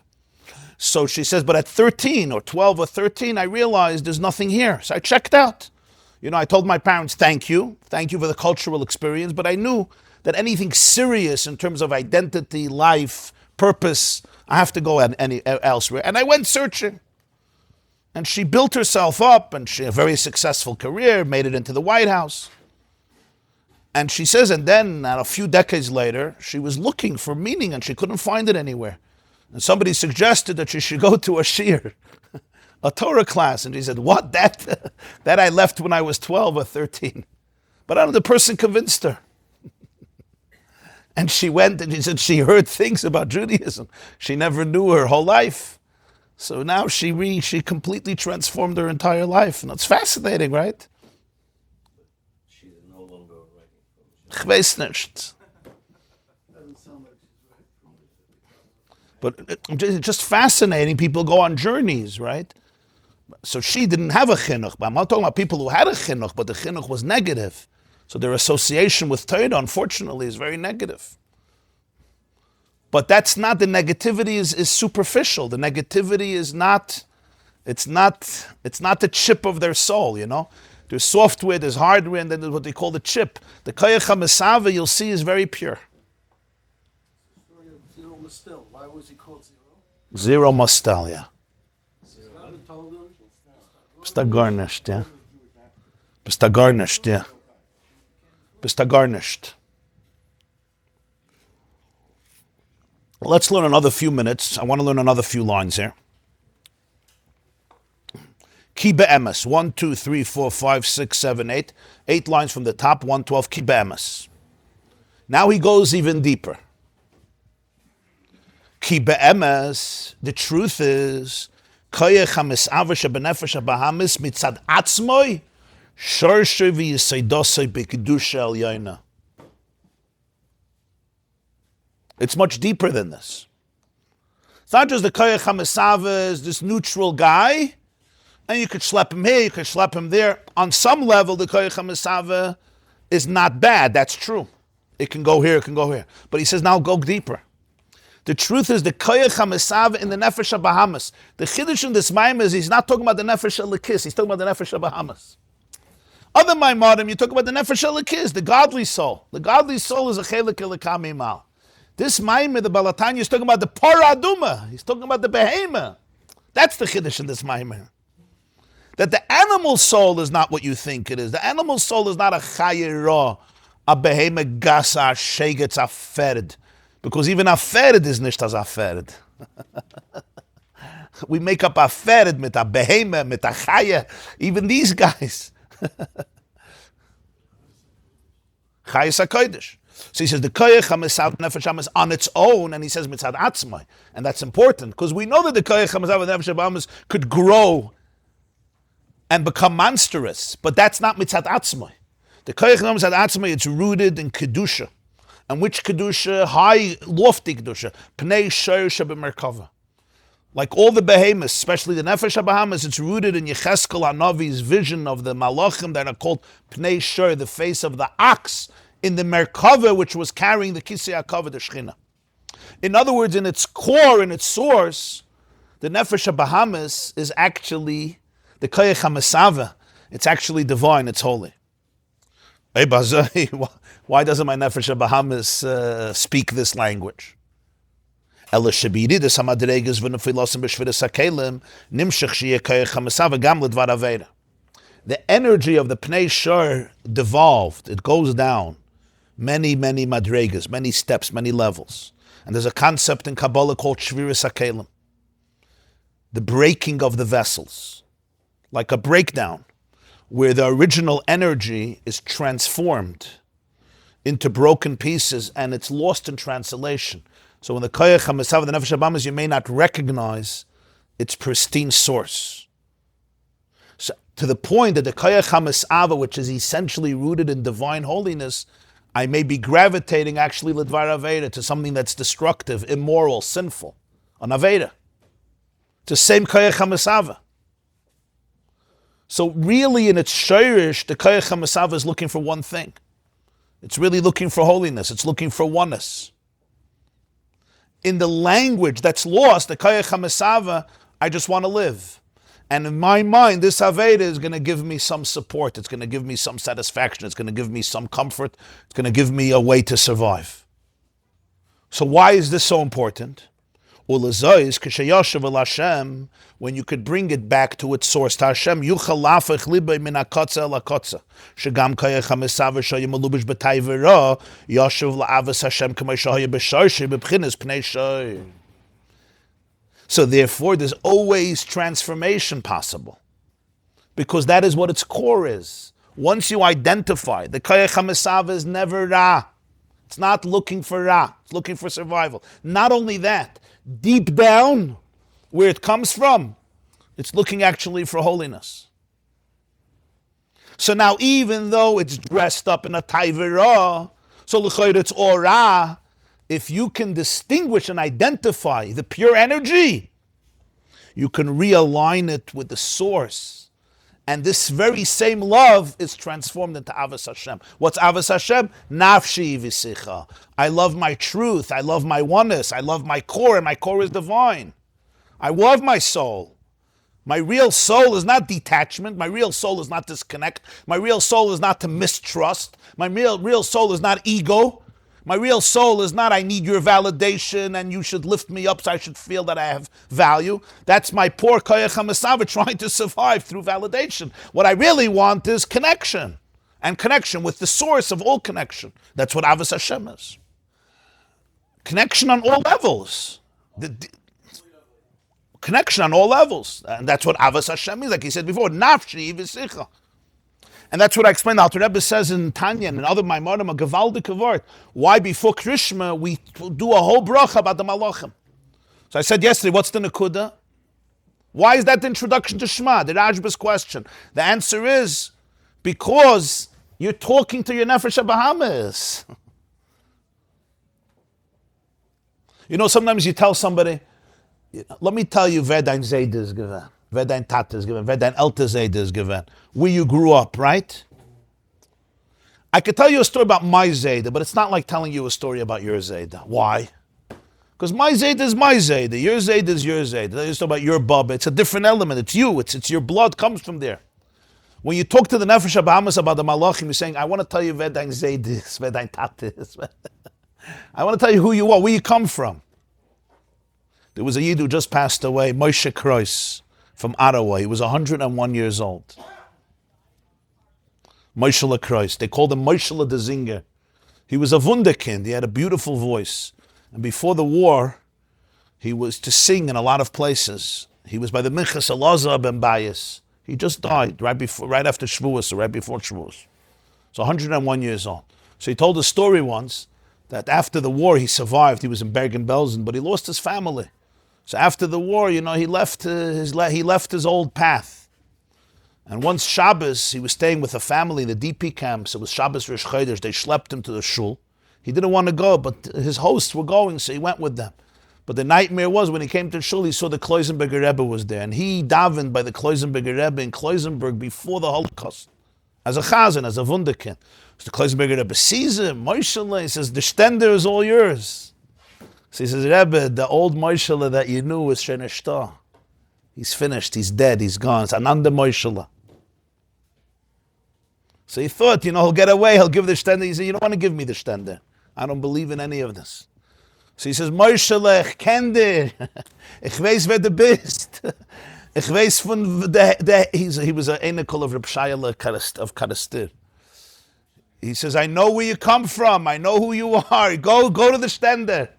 So she says, but at 13 or 12 or 13, I realized there's nothing here. So I checked out. You know, I told my parents, thank you for the cultural experience, but I knew that anything serious in terms of identity, life, purpose, I have to go elsewhere. And I went searching. And she built herself up, and she had a very successful career, made it into the White House. And she says, and then a few decades later, she was looking for meaning, and she couldn't find it anywhere. And somebody suggested that she should go to a shiur, a Torah class. And she said, what? That I left when I was 12 or 13. But I don't know, the person convinced her. And she went, and she said she heard things about Judaism she never knew her whole life. So now she completely transformed her entire life. And it's fascinating, right? She's no longer writing. Ich weiß nicht. But it's just fascinating. People go on journeys, right? So she didn't have a chinuch. But I'm not talking about people who had a chinuch, but the chinuch was negative. So their association with Torah, unfortunately, is very negative. But that's not, the negativity is superficial. The negativity is not, it's not the chip of their soul, you know? There's software, there's hardware, and then there's what they call the chip. The Koyach HaMesava, you'll see, is very pure. Zero Mastel. Why was he called Zero? Zero Mastel, yeah. Bista garnished, yeah. Bista garnished, yeah. Bista garnished. Let's learn another few minutes. I want to learn another few lines here. Ki be'emes. 1, 2, 3, 4, 5, 6, 7, 8. 8 lines from the top. 112. Ki be'emes. Now he goes even deeper. Ki be'emes. The truth is, koyach hamis'ava shebenefesh habahamis mitzad atzmoi shorshe v'yisaydosei b'kedusha elyoina. It's much deeper than this. It's not just the koyach hamis'ava is this neutral guy. And you could schlep him here, you could schlep him there. On some level, the koyach hamisava is not bad. That's true. It can go here, it can go here. But he says, now go deeper. The truth is the koyach hamisava in the nefesh Bahamas. The chiddush in this maim is he's not talking about the nefesh Elikis, he's talking about the nefesh Bahamas. Other maimarim, you talk about the nefesh Elikis, the godly soul. The godly soul is a chelik elikam mal. This maim, the Balatanya, is talking about the paraduma. He's talking about the behema. That's the chiddush in this maim. That the animal soul is not what you think it is. The animal soul is not a chayira, a behema gasa, shegetz, a ferid. Because even a ferid is nicht as a ferid. We make up a ferid mit a behema, mit a chaya. Even these guys. Chayas HaKodesh. So he says the koyach hamisav nefesh is on its own, and he says mitzad atzmai, and that's important because we know that the koyach hamisav nefesh could grow and become monstrous, but that's not mitzad atzmai. The koyach mitzad atzmai, it's rooted in kedusha, and which kedusha? High, lofty kedusha, pnei shoyer shebemerkava. Like all the behemoths, especially the nefesh Bahamas, it's rooted in Yecheskel Hanavi's vision of the malachim that are called pnei shoyer, the face of the ox, in the Merkava, which was carrying the Kisei HaKavod, the Shechina. In other words, in its core, in its source, the Nefesh Bahamas is actually the Koyach HaMesava. It's actually divine, it's holy. Hey, Bazai, why doesn't my Nefesh Bahamas speak this language? The energy of the Pnei Shor devolved, it goes down. Many madregas, many steps, many levels. And there's a concept in Kabbalah called Shviris HaKelim, the breaking of the vessels, like a breakdown, where the original energy is transformed into broken pieces and it's lost in translation. So when the Koyach HaMesav, the Nefesh Habamas, you may not recognize its pristine source. So to the point that the Koyach HaMesava, which is essentially rooted in divine holiness, I may be gravitating actually L'dvar Aveda to something that's destructive, immoral, sinful, an Aveda. It's the same Koyach HaMesava. So really in its shirish, the Koyach HaMesava is looking for one thing. It's really looking for holiness. It's looking for oneness. In the language that's lost, the Koyach HaMesava, I just want to live. And in my mind, this Aveda is going to give me some support. It's going to give me some satisfaction. It's going to give me some comfort. It's going to give me a way to survive. So why is this so important? When you could bring it back to its source, to Hashem, so therefore, there's always transformation possible. Because that is what its core is. Once you identify, the Koyach HaMesav is never Ra. It's not looking for Ra. It's looking for survival. Not only that, deep down, where it comes from, it's looking actually for holiness. So now, even though it's dressed up in a Taivira, so l'chayr it's Ora, if you can distinguish and identify the pure energy, you can realign it with the source. And this very same love is transformed into Avos Hashem. What's Avos Hashem? Nafshi v'sicha. I love my truth. I love my oneness. I love my core, and my core is divine. I love my soul. My real soul is not detachment. My real soul is not disconnect. My real soul is not to mistrust. My real soul is not ego. My real soul is not I need your validation and you should lift me up so I should feel that I have value. That's my poor Koyach HaMesava trying to survive through validation. What I really want is connection, and connection with the source of all connection. That's what Avos Hashem is. Connection on all levels. Connection on all levels. And that's what Avos Hashem is, like he said before, Nafshi v'sicha. And that's what I explained. The Rebbe says in Tanya and other Maimonim, a Gevaldik Vart. Why before Krishma we do a whole bracha about the Malachim? So I said yesterday, what's the Nakuda? Why is that the introduction to Shema? The Rajba's question. The answer is because you're talking to your Nefesh Bahamas. You know, sometimes you tell somebody, let me tell you wer dein Seid ist gewesen. wer dein Tate ist gewesen, wer dein Ältesteide ist gewesen, where you grew up, right? I could tell you a story about my Zayda, but it's not like telling you a story about your Zayda. Why? Because my Zayda is my Zayda, your Zayda is your Zayda. It's about your Bubba. It's a different element. It's you. It's your blood comes from there. When you talk to the Nefesh HaBahamas about the Malachim, you're saying, I want to tell you where dein Zayda is, where dein Tate is. I want to tell you who you are, where you come from. There was a Yid who just passed away, Moshe Kreuz, from Ottawa. He was 101 years old. Moshe Kreuz. They called him Moshe the Zinger. He was a wunderkind. He had a beautiful voice. And before the war, he was to sing in a lot of places. He was by the Pinchas Elazar ben Bais. He just died right after Shavuos, or right before Shavuos. So 101 years old. So he told a story once that after the war he survived. He was in Bergen-Belsen, but he lost his family. So after the war, he left his old path. And once Shabbos, he was staying with a family in the DP camps. It was Shabbos Rosh Chodesh. They schlepped him to the shul. He didn't want to go, but his hosts were going, so he went with them. But the nightmare was when he came to shul, he saw the Kloisenberger Rebbe was there, and he davened by the Kloisenberger Rebbe in Kloisenberg before the Holocaust, as a chazan, as a wunderkind. So the Kloisenberger Rebbe sees him, Moshe, he says, the stender is all yours. So he says, Rebbe, the old Moshe that you knew is Sheneshta. He's finished, he's dead, he's gone. It's Ananda Moshe. So he thought, he'll get away, he'll give the stender. He said, you don't want to give me the stender. I don't believe in any of this. So he says, Moshe, ich kenn dir. Ich weiß, wer du bist. Ich weiß von he was an Enikol of Reb Shayla of Kadastir. He says, I know where you come from. I know who you are. Go to the stender.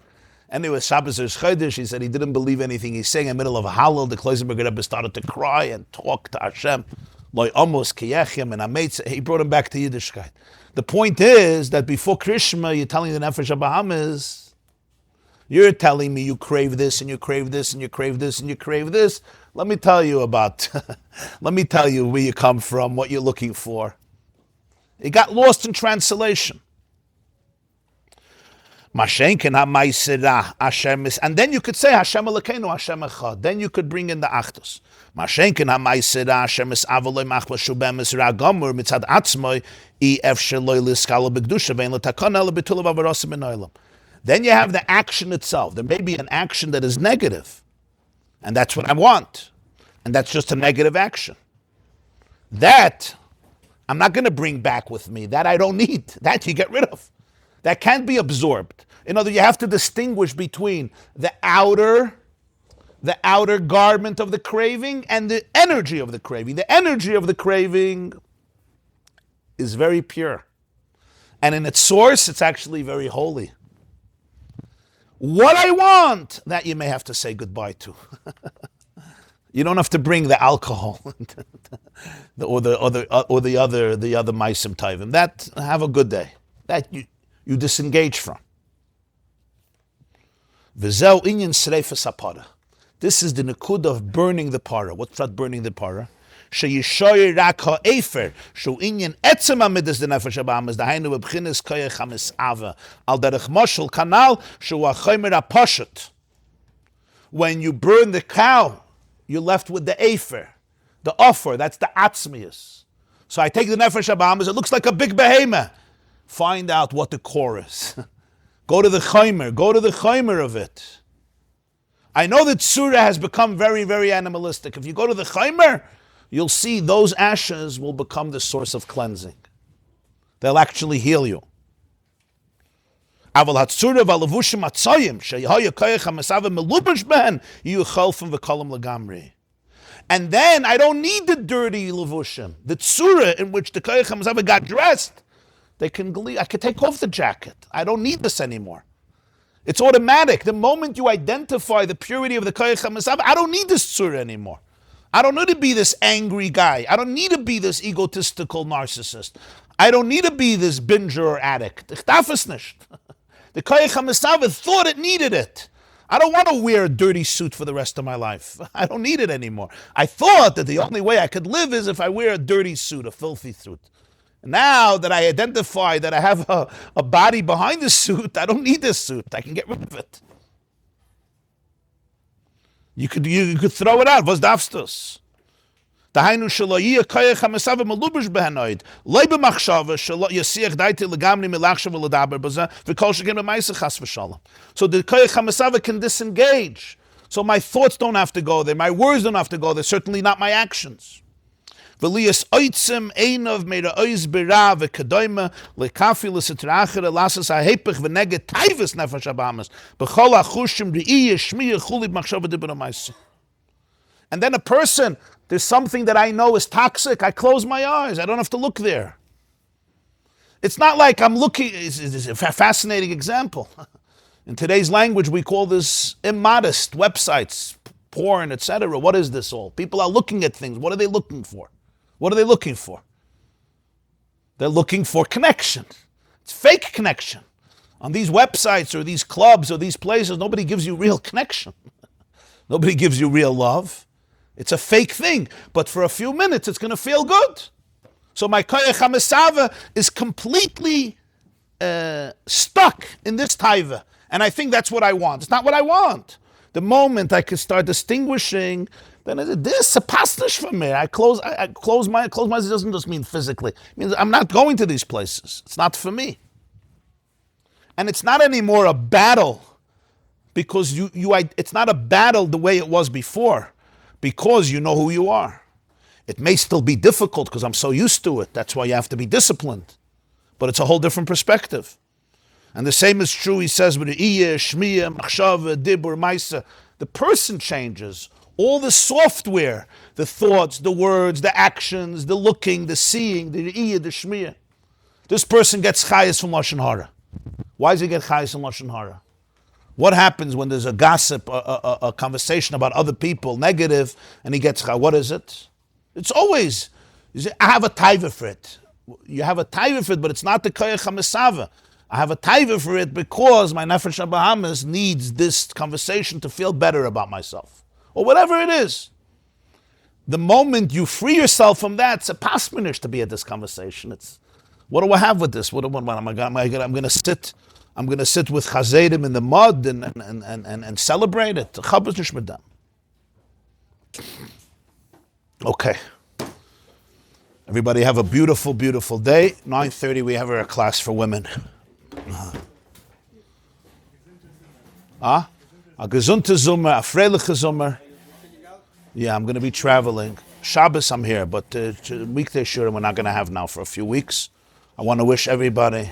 And it was Shabbos Rosh Chodesh. He said he didn't believe anything he's saying. In the middle of a Hallel, the Kloisenberger Rebbe started to cry and talk to Hashem. Loi amos kiyechem, and he brought him back to Yiddishkeit. The point is that before Krishma, you're telling the Nefesh HaBahamas, you're telling me you crave this, and you crave this, and you crave this, and you crave this. Let me tell you where you come from, what you're looking for. It got lost in translation. Mashenken ha-maisera Hashem is, and then you could say Hashem Elokeinu, Hashem Echad. Then you could bring in the Achdus. Mashenken ha-maisera Hashem is avoloi machma shubem is ragamur mitzad atzmoi ef sheloi liskala b'kedusha vein l'takon ela b'tulav avarosim in olam. Then you have the action itself. There may be an action that is negative, and that's what I want, and that's just a negative action. That I'm not going to bring back with me. That I don't need. That you get rid of. That can't be absorbed. In other words, you have to distinguish between the outer garment of the craving and the energy of the craving. The energy of the craving is very pure. And in its source, it's actually very holy. What I want, that you may have to say goodbye to. You don't have to bring the alcohol or the other maisim tovim. That, have a good day. That you disengage from. V'zeu inyan sreifas hapara. This is the nekud of burning the para. What's that burning the para? Sheyishoyer rak ha'efer, shu inyan etzem amidas the nefesh habahamas, dahainu b'bchinis koyach hamisava, al derech moshel kanal, shu ha'chomer ha'poshet. When you burn the cow, you're left with the efer, the offer, that's the atzmius. So I take the nefesh habahamas, it looks like a big behemoth. Find out what the core is. Go to the chaimer of it. I know that Surah has become very, very animalistic. If you go to the chaimer, you'll see those ashes will become the source of cleansing. They'll actually heal you. And then I don't need the dirty levushim. The tzura in which the koyach hamazava got dressed, I could take off the jacket. I don't need this anymore. It's automatic. The moment you identify the purity of the koyach hamazava, I don't need this tzura anymore. I don't need to be this angry guy. I don't need to be this egotistical narcissist. I don't need to be this binger or addict. Ich darf es nicht. The koyach hamazava thought it needed it. I don't want to wear a dirty suit for the rest of my life. I don't need it anymore. I thought that the only way I could live is if I wear a dirty suit, a filthy suit. Now that I identify that I have a body behind the suit, I don't need this suit. I can get rid of it. You could throw it out. Was darfst du's? Dahainu shelo yeh koyach ha'mesava melubish behanoid. Loi b'machshava shelo yasiach daiti legamri milachshav v'ledaber b'zeh v'kol shegen b'maisa chas v'shalom. So the koyach ha'mesava can disengage. So my thoughts don't have to go there. My words don't have to go there. Certainly not my actions. V'liyas oitzim einov meira oiz b'ra v'kadoyma lekafi l'sitrachere lasas ha'hepech v'neget taivus nefesh habamas b'chol ha'chushim re'iyeh shmiyah chuli b'machshava dibur ha'maisa. And then a person, there's something that I know is toxic. I close my eyes. I don't have to look there. It's not like I'm looking. It's a fascinating example. In today's language, we call this immodest websites, porn, etc. What is this all? People are looking at things. What are they looking for? What are they looking for? They're looking for connection. It's fake connection. On these websites or these clubs or these places, nobody gives you real connection. Nobody gives you real love. It's a fake thing, but for a few minutes it's going to feel good. So my koyach ha'mesava is completely stuck in this taiva, and I think that's what I want. It's not what I want. The moment I can start distinguishing, then this is a pastish for me. I close my eyes. Doesn't just mean physically. It means I'm not going to these places. It's not for me, and it's not anymore a battle because it's not a battle the way it was before. Because you know who you are. It may still be difficult because I'm so used to it. That's why you have to be disciplined. But it's a whole different perspective. And the same is true, he says, with the iyeh, shmiyah, machshava, dibur, maisa. The person changes. All the software, the thoughts, the words, the actions, the looking, the seeing, the iyeh, the shmiyah. This person gets chayes from Lashon Hara. Why does he get chayes from Lashon Hara? What happens when there's a gossip, a conversation about other people, negative, and he gets, what is it? It's always, I have a taiva for it. You have a taiva for it, but it's not the koyach ha'mesava. I have a taiva for it because my nefesh habahamis needs this conversation to feel better about myself. Or whatever it is. The moment you free yourself from that, it's a pasminish to be at this conversation. It's, what do I have with this? I'm going to sit... I'm going to sit with chazedim in the mud and celebrate it. Okay. Everybody have a beautiful, beautiful day. 9:30 we have our class for women. A gesunte Sommer, a freiliche Sommer. Yeah, I'm going to be traveling. Shabbos I'm here, but weekday sure we're not going to have now for a few weeks. I want to wish everybody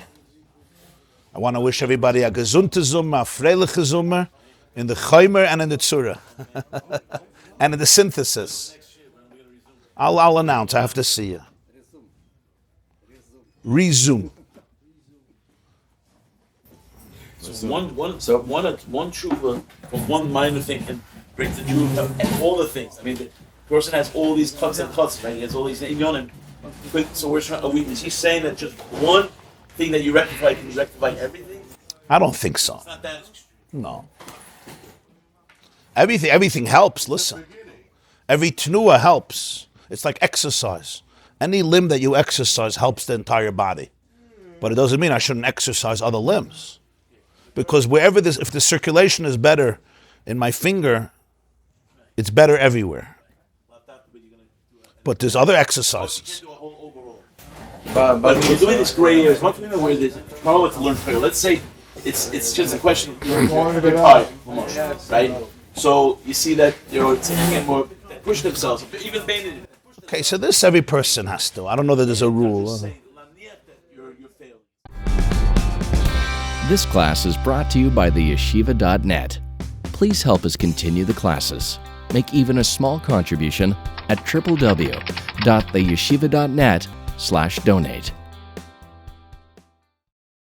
a gesunte Sommer, a freiliche Sommer, in the Chaimer and in the Tzura. And in the synthesis. I'll announce, I have to see you. Resume. So one tshuva from one minor thing can bring the tshuva and all the things. I mean, the person has all these cuts and cuts, right? He has all these inyonim. So is he saying that just one thing that you rectify can rectify everything? I don't think so. It's not that extreme. No. Everything helps, listen. Every tnuah helps. It's like exercise. Any limb that you exercise helps the entire body. But it doesn't mean I shouldn't exercise other limbs. Because if the circulation is better in my finger, it's better everywhere. But there's other exercises. But we're doing this gray area. One thing where there's a problem to learn Torah. Let's say it's just a question of you're tired, right? So you see that they're taking more, they push themselves, even baited. Okay, so this every person has to. I don't know that there's a rule. This class is brought to you by theyeshiva.net. Please help us continue the classes. Make even a small contribution at www.theyeshiva.net/donate.